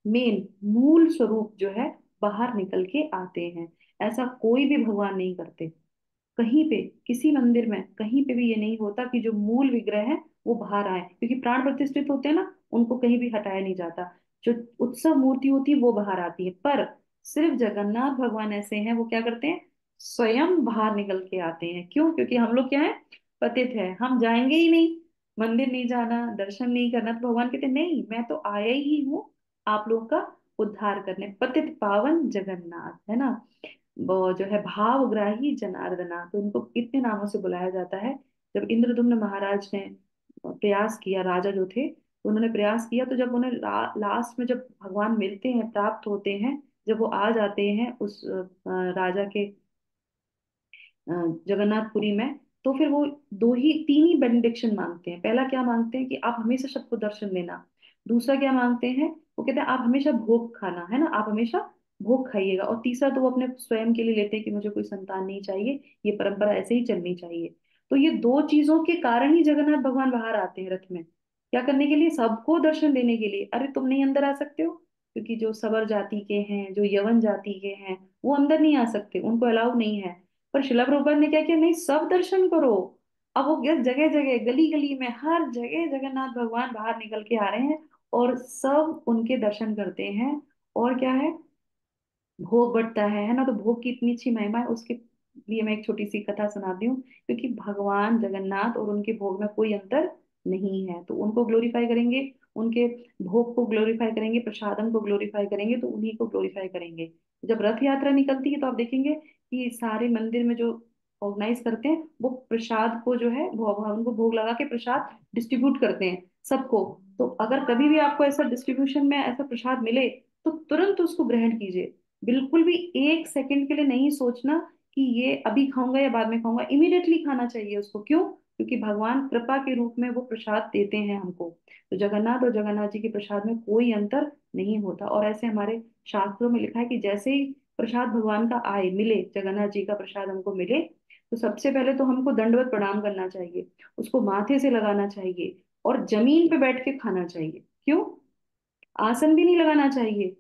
मेन मूल स्वरूप जो है, बाहर निकल के आते हैं। ऐसा कोई भी भगवान नहीं करते। कहीं पे किसी मंदिर में कहीं पे भी ये नहीं होता कि जो मूल विग्रह है वो बाहर आए, क्योंकि प्राण प्रतिष्ठित होते हैं ना, उनको कहीं भी हटाया नहीं जाता। जो उत्सव मूर्ति होती है वो बाहर आती है। पर सिर्फ जगन्नाथ भगवान ऐसे हैं, वो क्या करते हैं, स्वयं बाहर निकल के आते हैं। क्यों? क्योंकि हम लोग क्या है, पतित है, हम जाएंगे ही नहीं, मंदिर नहीं जाना, दर्शन नहीं करना। तो भगवान कहते नहीं, मैं तो आया ही हूँ आप लोग का उद्धार करने। पतित पावन जगन्नाथ, है ना। वो जो है भावग्राही जनार्दना, तो इनको इतने नामों से बुलाया जाता है। जब इंद्रदुम्न महाराज ने प्रयास किया, राजा जो थे, तो उन्होंने प्रयास किया, तो जब उन्हें लास्ट में जब भगवान मिलते हैं, प्राप्त होते हैं, जब वो आ जाते हैं उस राजा के अ, जगन्नाथपुरी में, तो फिर वो दो ही तीन ही बेनिडिक्शन मांगते हैं। पहला क्या मांगते हैं कि आप हमेशा सबको दर्शन देना। दूसरा क्या मांगते हैं, वो कहते हैं आप हमेशा भोग खाना, है ना, आप हमेशा भोग खाइएगा। और तीसरा तो वो अपने स्वयं के लिए लेते हैं कि मुझे कोई संतान नहीं चाहिए, ये परंपरा ऐसे ही चलनी चाहिए। तो ये दो चीजों के कारण ही जगन्नाथ भगवान बाहर आते हैं रथ में। क्या करने के लिए? सबको दर्शन देने के लिए। अरे तुम नहीं अंदर आ सकते हो, क्योंकि जो सबर जाति के हैं, जो यवन जाति के हैं, वो अंदर नहीं आ सकते, उनको अलाउ नहीं है। पर शिला प्रभुपाद ने क्या किया, नहीं सब दर्शन करो। अब वो जगह जगह गली गली में हर जगह जगन्नाथ भगवान बाहर निकल के आ रहे हैं और सब उनके दर्शन करते हैं। और क्या है, भोग बढ़ता है ना। तो भोग की इतनी अच्छी महिमा है, उसके लिए मैं एक छोटी सी कथा सुनाती हूँ। क्योंकि भगवान जगन्नाथ और उनके भोग में कोई अंतर नहीं है, तो उनको ग्लोरीफाई करेंगे, उनके भोग को ग्लोरीफाई करेंगे, प्रसादम को ग्लोरीफाई करेंगे, तो उन्हीं को ग्लोरीफाई करेंगे। जब रथ यात्रा निकलती है तो आप देखेंगे कि सारे मंदिर में जो ऑर्गेनाइज करते हैं वो प्रसाद को जो है भगवान को भोग लगा के प्रसाद डिस्ट्रीब्यूट करते हैं सबको। तो अगर कभी भी आपको ऐसा डिस्ट्रीब्यूशन में ऐसा प्रसाद मिले तो तुरंत उसको ग्रहण कीजिए। बिल्कुल भी एक सेकंड के लिए नहीं सोचना कि ये अभी खाऊंगा या बाद में खाऊंगा, इमीडिएटली खाना चाहिए उसको। क्यों? क्योंकि भगवान कृपा के रूप में वो प्रसाद देते हैं हमको। तो जगन्नाथ और जगन्नाथ जी के प्रसाद में कोई अंतर नहीं होता। और ऐसे हमारे शास्त्रों में लिखा है कि जैसे ही प्रसाद भगवान का आए मिले, जगन्नाथ जी का प्रसाद हमको मिले, तो सबसे पहले तो हमको दंडवत प्रणाम करना चाहिए, उसको माथे से लगाना चाहिए और जमीन पे बैठ के खाना चाहिए। क्यों? आसन भी नहीं लगाना चाहिए,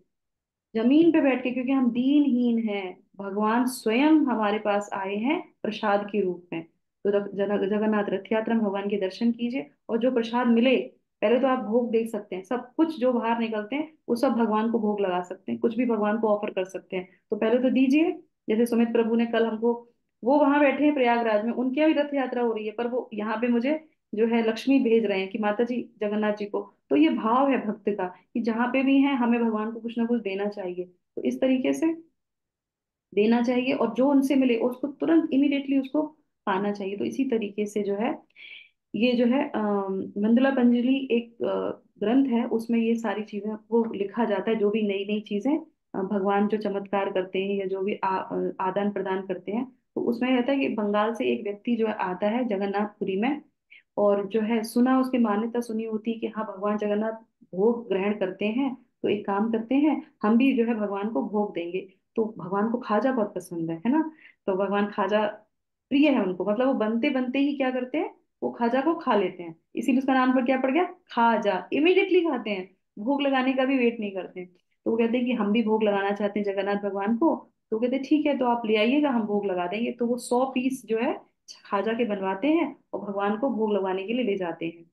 जमीन पे बैठ के, क्योंकि हम दीनहीन हैं। भगवान स्वयं हमारे पास आए हैं प्रसाद के रूप में। तो जगन्नाथ रथ यात्रा में भगवान के दर्शन कीजिए और जो प्रसाद मिले, पहले तो आप भोग देख सकते हैं, सब कुछ जो बाहर निकलते हैं वो सब भगवान को भोग लगा सकते हैं, कुछ भी भगवान को ऑफर कर सकते हैं। तो पहले तो दीजिए। जैसे सुमित प्रभु ने कल हमको, वो वहां बैठे हैं प्रयागराज में, उनके यहाँ भी रथ यात्रा हो रही है, पर वो यहाँ पे मुझे जो है लक्ष्मी भेज रहे हैं कि माता जी जगन्नाथ जी को। तो ये भाव है भक्त का कि जहाँ पे भी है हमें भगवान को कुछ ना कुछ देना चाहिए। तो इस तरीके से देना चाहिए और जो उनसे मिले उसको तुरंत इमीडिएटली उसको पाना चाहिए। तो इसी तरीके से जो है ये जो है मंडला पंजलि एक ग्रंथ है, उसमें ये सारी चीजें को लिखा जाता है। जो भी नई नई चीजें भगवान जो चमत्कार करते हैं या जो भी आदान प्रदान करते हैं, तो उसमें रहता है कि बंगाल से एक व्यक्ति जो है आता है जगन्नाथपुरी में, और जो है सुना, उसकी मान्यता सुनी होती है कि हाँ भगवान जगन्नाथ भोग ग्रहण करते हैं। तो एक काम करते हैं, हम भी जो है भगवान को भोग देंगे। तो भगवान को खाजा बहुत पसंद है ना। तो भगवान खाजा प्रिय है उनको, मतलब वो बनते बनते ही क्या करते हैं, वो खाजा को खा लेते हैं। इसीलिए उसका नाम पर क्या पड़ गया, खाजा। इमीडिएटली खाते हैं, भोग लगाने का भी वेट नहीं करते। तो वो कहते हैं कि हम भी भोग लगाना चाहते हैं जगन्नाथ भगवान को। तो वो कहते हैं ठीक है, तो आप ले आइएगा, हम भोग लगा देंगे। तो वो 100 पीस जो है खाजा के बनवाते हैं और भगवान को भोग लगवाने के लिए ले जाते हैं।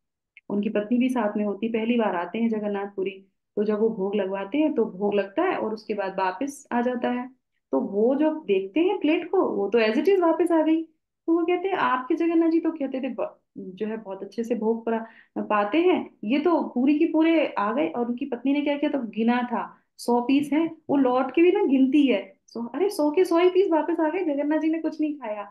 उनकी पत्नी भी साथ में होती, पहली बार आते हैं जगन्नाथपुरी। तो जब वो भोग लगवाते हैं तो भोग लगता है और उसके बाद वापस आ जाता है। तो वो जो देखते हैं प्लेट को, वो तो एज इट इज वापस आ गई। तो वो कहते हैं आपके जगन्नाथ जी तो कहते थे जो है बहुत अच्छे से भोग पाते हैं, ये तो पूरी की पूरे आ गए। और उनकी पत्नी ने क्या किया, तो गिना था 100 पीस है, वो लौट के भी ना गिनती है। अरे 100 के 100 ही पीस वापस आ गए, जगन्नाथ जी ने कुछ नहीं खाया।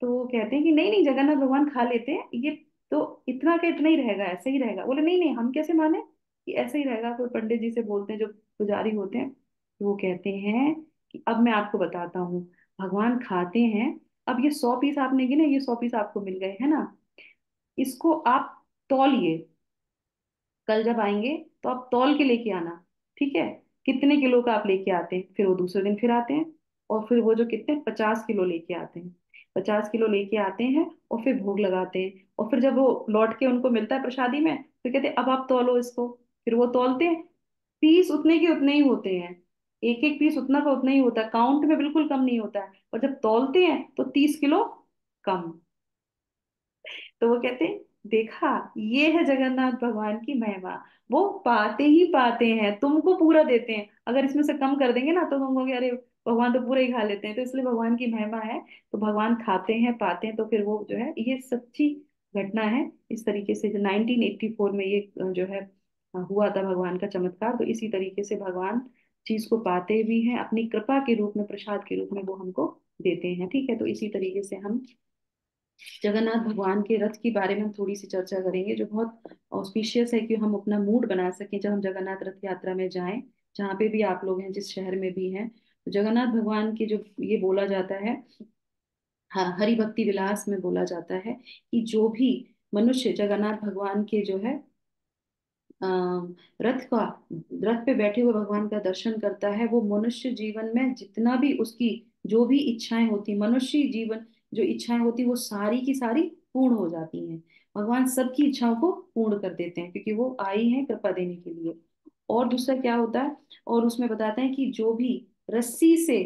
तो वो कहते हैं कि नहीं नहीं, जगन्नाथ भगवान खा लेते हैं ये, तो इतना का इतना ही रहेगा, ऐसे ही रहेगा। बोले नहीं नहीं, हम कैसे माने कि ऐसे ही रहेगा। फिर पंडित जी से बोलते हैं, जो पुजारी होते हैं, तो वो कहते हैं कि अब मैं आपको बताता हूँ, भगवान खाते हैं। अब ये 100 पीस आपने गिने, ये 100 पीस आपको मिल गए है ना, इसको आप तौलिए। कल जब आएंगे तो आप तौल के लेके आना, ठीक है। कितने किलो का आप लेके आते हैं, फिर वो दूसरे दिन फिर आते हैं और फिर वो जो कितने 50 किलो लेके आते हैं, 50 किलो लेके आते हैं और फिर भोग लगाते हैं। और फिर जब वो लौट के उनको मिलता है प्रसादी में, फिर कहते हैं अब आप तौलो इसको। फिर वो तौलते हैं, पीस उतने के उतने ही होते हैं, एक एक पीस उतना का उतना ही होता है, काउंट में बिल्कुल कम नहीं होता है। और जब तौलते हैं तो 30 किलो कम। तो वो कहते हैं देखा, ये है जगन्नाथ भगवान की महिमा। वो पाते ही पाते हैं, तुमको पूरा देते हैं। अगर इसमें से कम कर देंगे ना तो तुम कहोगे अरे भगवान तो पूरा ही खा लेते हैं। तो इसलिए भगवान की महिमा है। तो भगवान खाते हैं पाते हैं, तो फिर वो जो है ये सच्ची घटना है। इस तरीके से जो 1984 में ये जो है हुआ था भगवान का चमत्कार। तो इसी तरीके से भगवान चीज को पाते भी हैं, अपनी कृपा के रूप में, प्रसाद के रूप में वो हमको देते हैं। ठीक है, तो इसी तरीके से हम जगन्नाथ भगवान के रथ के बारे में हम थोड़ी सी चर्चा करेंगे, जो बहुत ऑस्पिशियस है कि हम अपना मूड बना सकें जब हम जगन्नाथ रथ यात्रा में जाएं। जहाँ पे भी आप लोग हैं, जिस शहर में भी हैं, तो जगन्नाथ भगवान की जो ये बोला जाता है, हरि भक्ति विलास में बोला जाता है कि जो भी मनुष्य जगन्नाथ भगवान के जो है रथ का, रथ पे बैठे हुए भगवान का दर्शन करता है, वो मनुष्य जीवन में जितना भी उसकी जो भी इच्छाएं होती, मनुष्य जीवन जो इच्छाएं होती, वो सारी की सारी पूर्ण हो जाती हैं। भगवान सबकी इच्छाओं को पूर्ण कर देते हैं, क्योंकि वो आई हैं कृपा देने के लिए। और दूसरा क्या होता है, और उसमें बताते हैं कि जो भी रस्सी से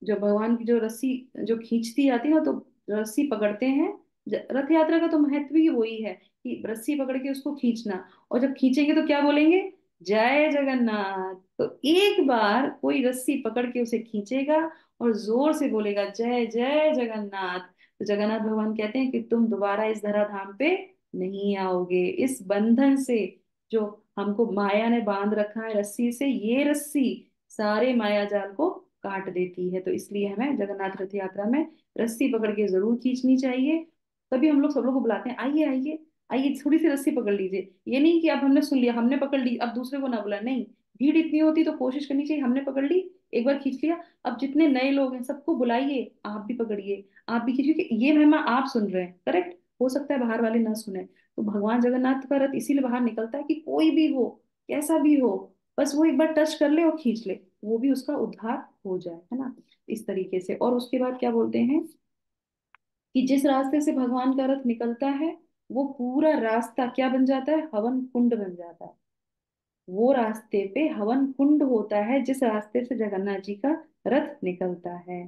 जो भगवान की जो रस्सी जो खींचती जाती है ना, तो रस्सी पकड़ते हैं। रथ यात्रा का तो महत्व ही वही है कि रस्सी पकड़ के उसको खींचना। और जब खींचेंगे तो क्या बोलेंगे? जय जगन्नाथ। तो एक बार कोई रस्सी पकड़ के उसे खींचेगा और जोर से बोलेगा जय जय जगन्नाथ, तो जगन्नाथ भगवान कहते हैं कि तुम दोबारा इस धराधाम पे नहीं आओगे। इस बंधन से जो हमको माया ने बांध रखा है रस्सी से, ये रस्सी सारे माया जाल को काट देती है। तो इसलिए हमें जगन्नाथ रथ यात्रा में रस्सी पकड़ के जरूर खींचनी चाहिए। तभी हम लोग सब लोग को बुलाते हैं, आइए आइए आइए, थोड़ी सी रस्सी पकड़ लीजिए। ये नहीं कि अब हमने सुन लिया, हमने पकड़ ली, अब दूसरे को ना बुला, नहीं। भीड़ इतनी होती तो कोशिश करनी चाहिए, हमने पकड़ ली, एक बार खींच लिया, अब जितने नए लोग हैं सबको बुलाइए, आप भी पकड़िए, आप भी खींचिए, क्योंकि ये महिमा आप सुन रहे हैं, करेक्ट। हो सकता है बाहर वाले ना सुने। तो भगवान जगन्नाथ का रथ इसीलिए बाहर निकलता है कि कोई भी हो, कैसा भी हो, बस वो एक बार टच कर ले और खींच ले, वो भी उसका उद्धार हो जाए, है ना। इस तरीके से। और उसके बाद क्या बोलते हैं कि जिस रास्ते से भगवान का रथ निकलता है, वो पूरा रास्ता क्या बन जाता है? हवन कुंड बन जाता है। वो रास्ते पे हवन कुंड होता है जिस रास्ते से जगन्नाथ जी का रथ निकलता है।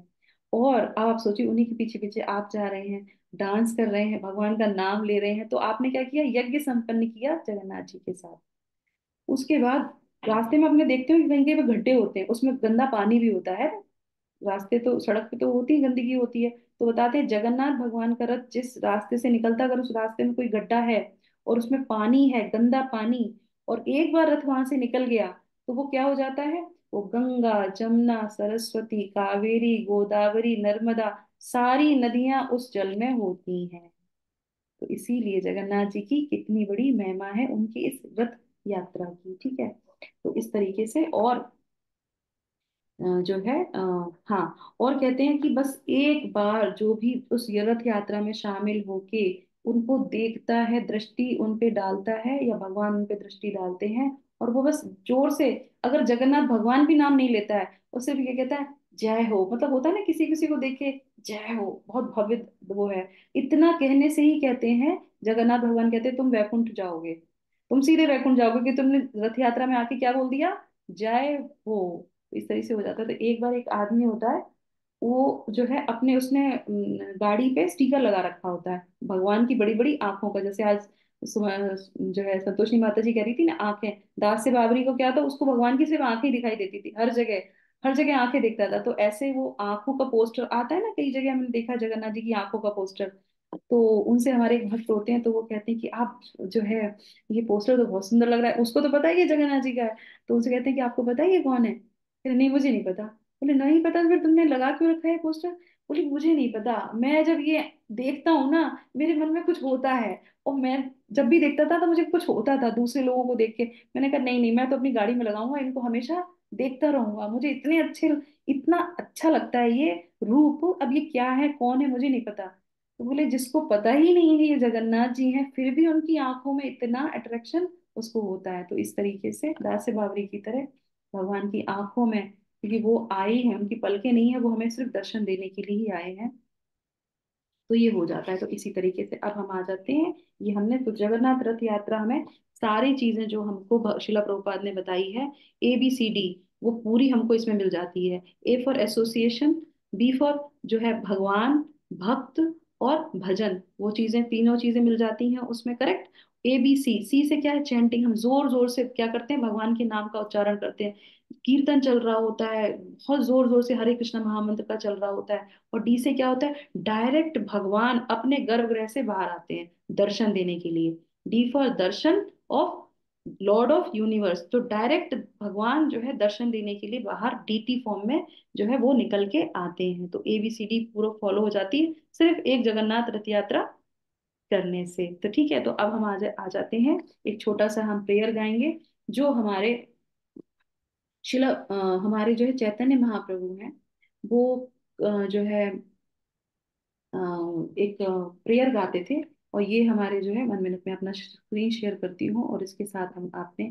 और अब आप सोचिए, उन्हीं के पीछे पीछे आप जा रहे हैं, डांस कर रहे हैं, भगवान का नाम ले रहे हैं, तो आपने क्या किया? यज्ञ संपन्न किया जगन्नाथ जी के साथ। उसके बाद रास्ते में अपने देखते हो कि कहीं कहीं पे गड्ढे होते हैं, उसमें गंदा पानी भी होता है। रास्ते तो, सड़क पे तो होती ही गंदगी होती है। तो बताते हैं जगन्नाथ भगवान का रथ जिस रास्ते से निकलता, अगर उस रास्ते में कोई गड्ढा है और उसमें पानी है, गंदा पानी, और एक बार रथ वहां से निकल गया, तो वो क्या हो जाता है? वो गंगा, जमुना, सरस्वती, कावेरी, गोदावरी, नर्मदा, सारी नदियां उस जल में होती हैं। तो इसीलिए जगन्नाथ जी की कितनी बड़ी महिमा है उनकी इस रथ यात्रा की, ठीक है। तो इस तरीके से। और जो है हाँ, और कहते हैं कि बस एक बार जो भी उस रथ यात्रा में शामिल होके उनको देखता है, दृष्टि उन पे डालता है, या भगवान उन पे दृष्टि डालते हैं, और वो बस जोर से, अगर जगन्नाथ भगवान भी नाम नहीं लेता है, वो सिर्फ ये कहता है जय हो, मतलब होता है ना किसी किसी को देख के जय हो, बहुत भव्य वो है, इतना कहने से ही कहते हैं, जगन्नाथ भगवान कहते हैं तुम वैकुंठ जाओगे, तुम सीधे वैकुंठ जाओगे, कि तुमने रथ यात्रा में आके क्या बोल दिया? जय हो। तो इस तरह से हो जाता है। तो एक बार एक आदमी होता है, वो जो है अपने उसने गाड़ी पे स्टिकर लगा रखा होता है भगवान की बड़ी बड़ी आंखों का। जैसे आज जो है संतोषी माता जी कह रही थी ना, आंखें, दास से बाबरी को क्या था, उसको भगवान की सिर्फ आंखें दिखाई देती थी हर जगह, हर जगह आंखें दिखता था। तो ऐसे वो आंखों का पोस्टर आता है ना, कई जगह हमने देखा जगन्नाथ जी की आंखों का पोस्टर। तो उनसे हमारे एक भक्त होते हैं, तो वो कहते हैं कि आप जो है, ये पोस्टर तो बहुत सुंदर लग रहा है, उसको तो पता है कि ये जगन्नाथ जी का है। तो उनसे कहते हैं कि आपको पता है ये कौन है? कहते, नहीं मुझे नहीं पता। बोले नहीं पता तो फिर तुमने लगा क्यों रखा है पोस्टर? बोले मुझे नहीं पता, मैं जब ये देखता हूँ ना, मेरे मन में कुछ होता है, और मैं जब भी देखता था तो मुझे कुछ होता था दूसरे लोगों को देख के। मैंने कहा नहीं नहीं, मैं तो अपनी गाड़ी में लगाऊंगा, इनको हमेशा देखता रहूंगा, मुझे इतने अच्छे, इतना अच्छा लगता है ये रूप। अब ये क्या है, कौन है, मुझे नहीं पता। तो बोले जिसको पता ही नहीं है ये जगन्नाथ जी हैं, फिर भी उनकी आंखों में इतना अट्रैक्शन उसको होता है। तो इस तरीके से दास से बावरी की तरह भगवान की आंखों में, क्योंकि वो आए हैं, उनकी पलकें नहीं है, वो हमें सिर्फ दर्शन देने के लिए ही आए हैं। तो ये हो जाता है। तो इसी तरीके से अब हम आ जाते हैं, ये हमने तो जगन्नाथ रथ यात्रा हमें सारी चीजें जो हमको शिला प्रभुपाद ने बताई है, ABCD, वो पूरी हमको इसमें मिल जाती है। A for association, B for जो है भगवान, भक्त और भजन, वो चीजें, तीनों चीजें मिल जाती हैं उसमें, करेक्ट। ABC, C से क्या है? चैंटिंग, हम जोर जोर से क्या करते हैं? भगवान के नाम का उच्चारण करते हैं, कीर्तन चल रहा होता है, बहुत जोर जोर से हरे कृष्ण महामंत्र का चल रहा होता है। और D से क्या होता है? डायरेक्ट भगवान अपने गर्भगृह से बाहर आते हैं दर्शन देने के लिए। D for Darshan of Lord of universe, तो डायरेक्ट भगवान जो है दर्शन देने के लिए बाहर DT फॉर्म में जो है वो निकल के आते हैं। तो ABCD पूरा फॉलो हो जाती है सिर्फ एक जगन्नाथ रथ यात्रा करने से। तो ठीक है, तो अब हम आ जाते हैं, एक छोटा सा हम प्रेयर गाएंगे, जो हमारे हमारे जो है चैतन्य महाप्रभु हैं, वो जो है अ, एक प्रेयर गाते थे। और ये हमारे जो है 1 मिनट में अपना स्क्रीन शेयर करती हूँ, और इसके साथ हम आपने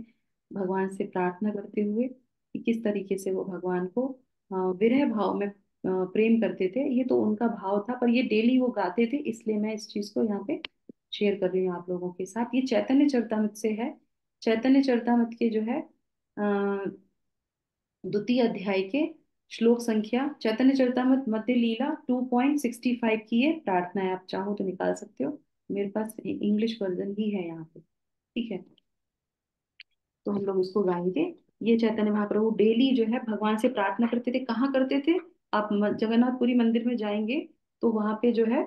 भगवान से प्रार्थना करते हुए कि किस तरीके से वो भगवान को विरह भाव में प्रेम करते थे। ये तो उनका भाव था, पर ये डेली वो गाते थे, इसलिए मैं इस चीज को यहाँ पे शेयर कर रही हूँ आप लोगों के साथ। ये चैतन्य चरितमृत से है। चैतन्य चरितमृत के जो है द्वितीय अध्याय के श्लोक संख्या चैतन्य चरितामृत मध्य लीला 2.65 की ये प्रार्थना है, आप चाहो तो निकाल सकते हो। मेरे पास इंग्लिश वर्जन ही है यहाँ पे, ठीक है। तो हम लोग इसको गाएंगे। ये चैतन्य महाप्रभु डेली जो है भगवान से प्रार्थना करते थे। कहाँ करते थे? आप जगन्नाथपुरी मंदिर में जाएंगे तो वहां पे जो है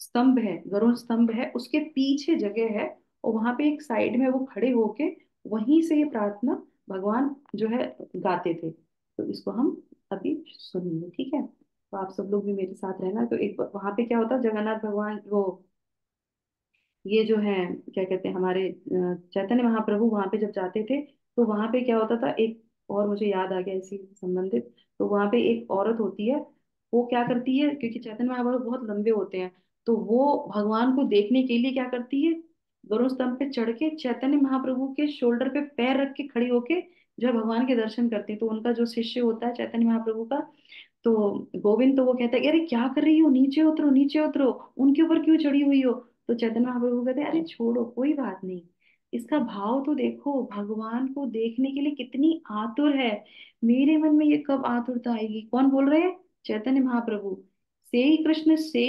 स्तंभ है, गरुड़ स्तंभ है, उसके पीछे जगह है, और वहां पे एक साइड में वो खड़े होके वहीं से ये प्रार्थना भगवान जो है गाते थे। तो इसको हम अभी सुनेंगे, ठीक है। तो आप सब लोग भी मेरे साथ रहना। तो एक वहां पे क्या होता है, जगन्नाथ भगवान वो ये जो है क्या कहते हैं हमारे चैतन्य महाप्रभु वहां पे जब जाते थे तो वहां पे क्या होता था, एक और मुझे याद आ गया इसी से संबंधित। तो वहां पे एक औरत होती है, वो क्या करती है, क्योंकि चैतन्य महाप्रभु बहुत लंबे होते हैं, तो वो भगवान को देखने के लिए क्या करती है, गरुड़ स्तंभ पे चढ़ के चैतन्य महाप्रभु के शोल्डर पे पैर रख के खड़ी होके जो है भगवान के दर्शन करती है। तो उनका जो शिष्य होता है चैतन्य महाप्रभु का, तो गोविंद, तो वो कहता है, अरे क्या कर रही हो, नीचे उतरो नीचे उतरो, उनके ऊपर क्यों चढ़ी हुई हो। तो चैतन्य महाप्रभु कहते हैं, अरे छोड़ो कोई बात नहीं, इसका भाव तो देखो, भगवान को देखने के लिए कितनी आतुर है, मेरे मन में ये कब आतुरता आएगी। कौन बोल रहे हैं? चैतन्य महाप्रभु। से ही कृष्ण, से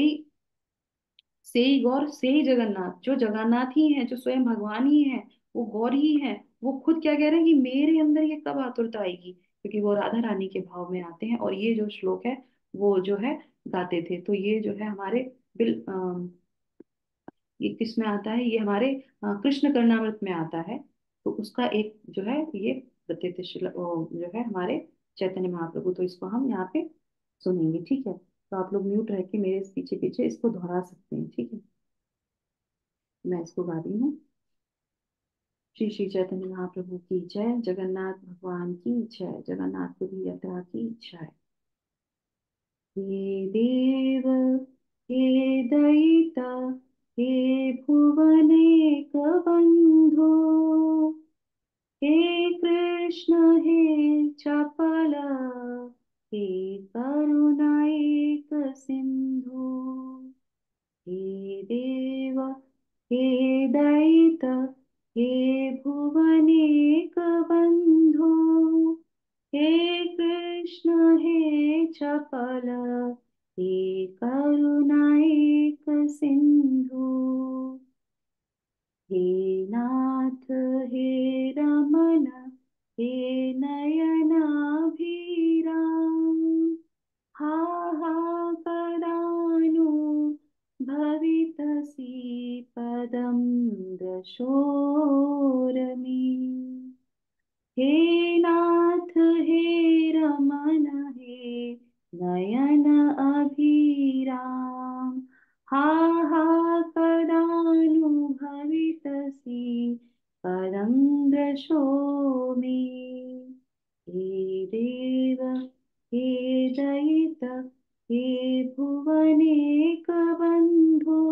ही गौर, से ही जगन्नाथ, जो जगन्नाथ ही है, जो स्वयं भगवान ही है, वो गौर ही है, वो खुद क्या कह रहे हैं कि मेरे अंदर ये कब आतुरता आएगी, क्योंकि वो राधा रानी के भाव में आते हैं। और ये जो श्लोक है वो जो है गाते थे। तो ये जो है हमारे ये किस में आता है, ये हमारे कृष्ण कर्णामृत में आता है। तो उसका एक जो है ये गाते थे जो है हमारे चैतन्य महाप्रभु। तो इसको हम यहाँ पे सुनेंगे, ठीक है। तो आप लोग म्यूट रह के मेरे पीछे पीछे इसको दोहरा सकते हैं, ठीक है। मैं इसको गा रही हूँ। श्री श्री चैतन्य महाप्रभु की जय, जगन्नाथ भगवान की जय, जगन्नाथपुरी यात्रा की जय। हे देव, हे दयिता, हे भुवनेक बंधो, हे कृष्ण हे चपल, हे करुणाईक सिंधु, हे देव, हे दयित, हे भुवनेक बंधो, हे कृष्ण हे चपल, हे करुणाईक सिंधु, हे नाथ, हे रमन, हे नयनाभिराम, हा हा कदानु भवितसि पदं दशोरमि। हे नाथ, हे रमन, हे नयन अभिराम, हा हा कदानुभवितसि पदं दशोमि। हे देव, हे दयित, हे भुवनेक बंधो,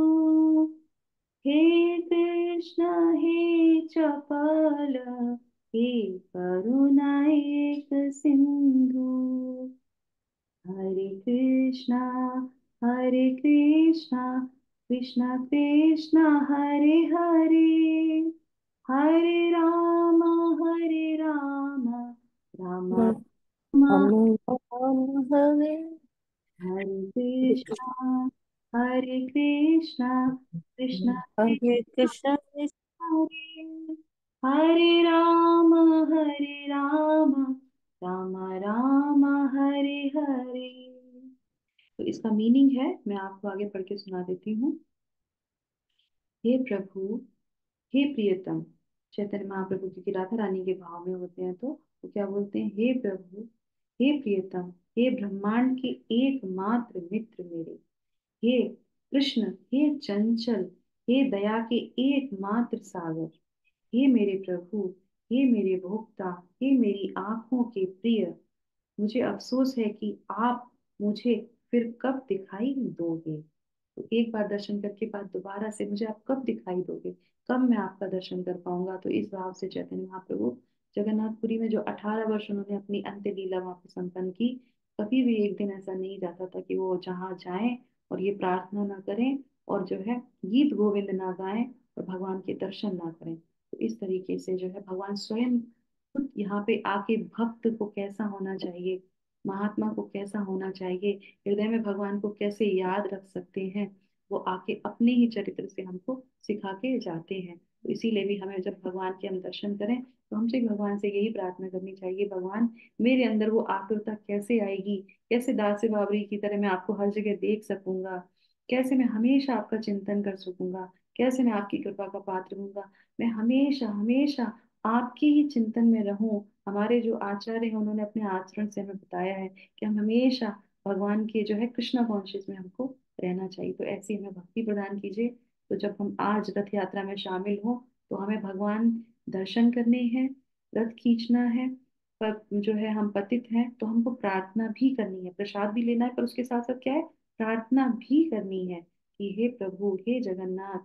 हे कृष्ण हे चपल, हे करुणाईक सिंधु, हरे कृष्णा कृष्ण कृष्ण हरे हरे, हरे राम, राम राम, हरे हरे कृष्णा, हरे कृष्णा, कृष्ण हरे कृष्ण कृष्ण हरे, हरे राम, राम राम, राम हरे हरे। तो इसका मीनिंग है, मैं आपको आगे पढ़ के सुना देती हूँ। हे प्रभु, हे प्रियतम, चैतन्य महाप्रभु क्योंकि राधा रानी के भाव में होते हैं तो वो क्या बोलते हैं, हे प्रभु, हे प्रियतम, हे ब्रह्मांड के एकमात्र मित्र मेरे, हे कृष्ण, हे चंचल, हे दया के एकमात्र सागर, हे मेरे प्रभु, हे मेरे भोक्ता, हे मेरी आंखों के प्रिय, मुझे अफसोस है कि आप मुझे फिर कब दिखाई दोगे। तो एक बार दर्शन करके बाद दोबारा से मुझे आप कब दिखाई दोगे, कब मैं आपका दर्शन कर पाऊंगा। तो इस भाव से चैतन्य महाप्रभु जगन्नाथपुरी में जो 18 वर्ष उन्होंने अपनी अंत्य लीला वहां पर संपन्न की, कभी भी एक दिन ऐसा नहीं जाता था कि वो जहाँ जाएं और ये प्रार्थना ना करें और जो है गीत गोविंद ना गाएं और भगवान के दर्शन ना करें। तो इस तरीके से जो है भगवान स्वयं खुद यहाँ पे आके भक्त को कैसा होना चाहिए महात्मा को कैसा होना चाहिए, हृदय में भगवान को कैसे याद रख सकते हैं, वो आके अपने ही चरित्र से हमको सिखा के जाते हैं। तो इसीलिए भी हमें जब भगवान के हम दर्शन करें तो हमसे भगवान से यही प्रार्थना करनी चाहिए, भगवान मेरे अंदर वो आतुरता कैसे आएगी, कैसे दास से बावरी की तरह मैं आपको हर जगह देख सकूंगा, कैसे मैं हमेशा आपका चिंतन कर सकूंगा, कैसे मैं आपकी कृपा का पात्र होऊंगा, मैं हमेशा हमेशा आपके ही चिंतन में रहूं। हमारे जो आचार्य हैं उन्होंने अपने आचरण से हमें बताया है कि हम हमेशा भगवान के जो है कृष्णा कॉन्शियस में हमको रहना चाहिए। तो ऐसी हमें भक्ति प्रदान कीजिए। तो जब हम आज रथ यात्रा में शामिल हों तो हमें भगवान दर्शन करने हैं, रथ खींचना है, पर जो है हम पतित हैं तो हमको प्रार्थना भी करनी है, प्रसाद भी लेना है, पर उसके साथ साथ क्या है, प्रार्थना भी करनी है कि हे प्रभु, हे जगन्नाथ,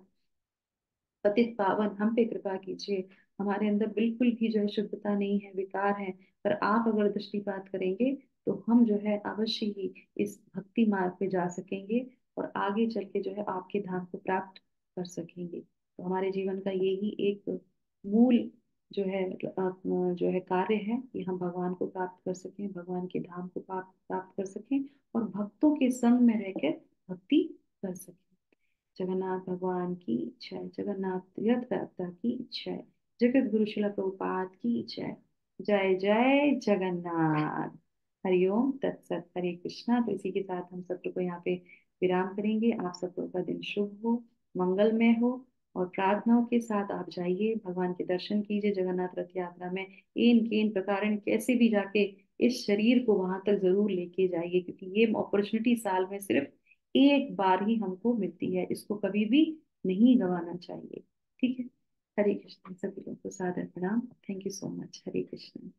पतित पावन हम पे कृपा कीजिए। हमारे अंदर बिल्कुल भी जो है शुद्धता नहीं है, विकार है, पर आप अगर दृष्टिपात करेंगे तो हम जो है अवश्य ही इस भक्ति मार्ग पे जा सकेंगे और आगे चल के जो है आपके धाम को प्राप्त कर सकेंगे। तो हमारे जीवन का यही एक मूल जो है जो है कार्य है कि हम भगवान को प्राप्त कर सकें, भगवान के धाम को प्राप्त प्राप्त कर सकें और भक्तों के संग में रहकर भक्ति कर सकें। जगन्नाथ भगवान की इच्छा है, जगन्नाथ रथ यात्रा की इच्छा है, जगत गुरु शिला प्रभुपाद की इच्छा है। जय जय जगन्नाथ। हरिओम तत्सत। हरे कृष्णा। तो इसी के साथ हम सब को यहाँ पे विराम करेंगे। आप सबको का दिन शुभ हो, मंगलमय हो, और प्रार्थनाओं के साथ आप जाइए, भगवान के दर्शन कीजिए जगन्नाथ रथ यात्रा में। इन केन प्रकार कैसे भी जाके इस शरीर को वहां तक जरूर लेके जाइए, क्योंकि ये अपॉर्चुनिटी साल में सिर्फ एक बार ही हमको मिलती है, इसको कभी भी नहीं गंवाना चाहिए। ठीक है। हरे कृष्ण। सभी लोगों को सादर प्रणाम। Thank you so much. Hare Krishna.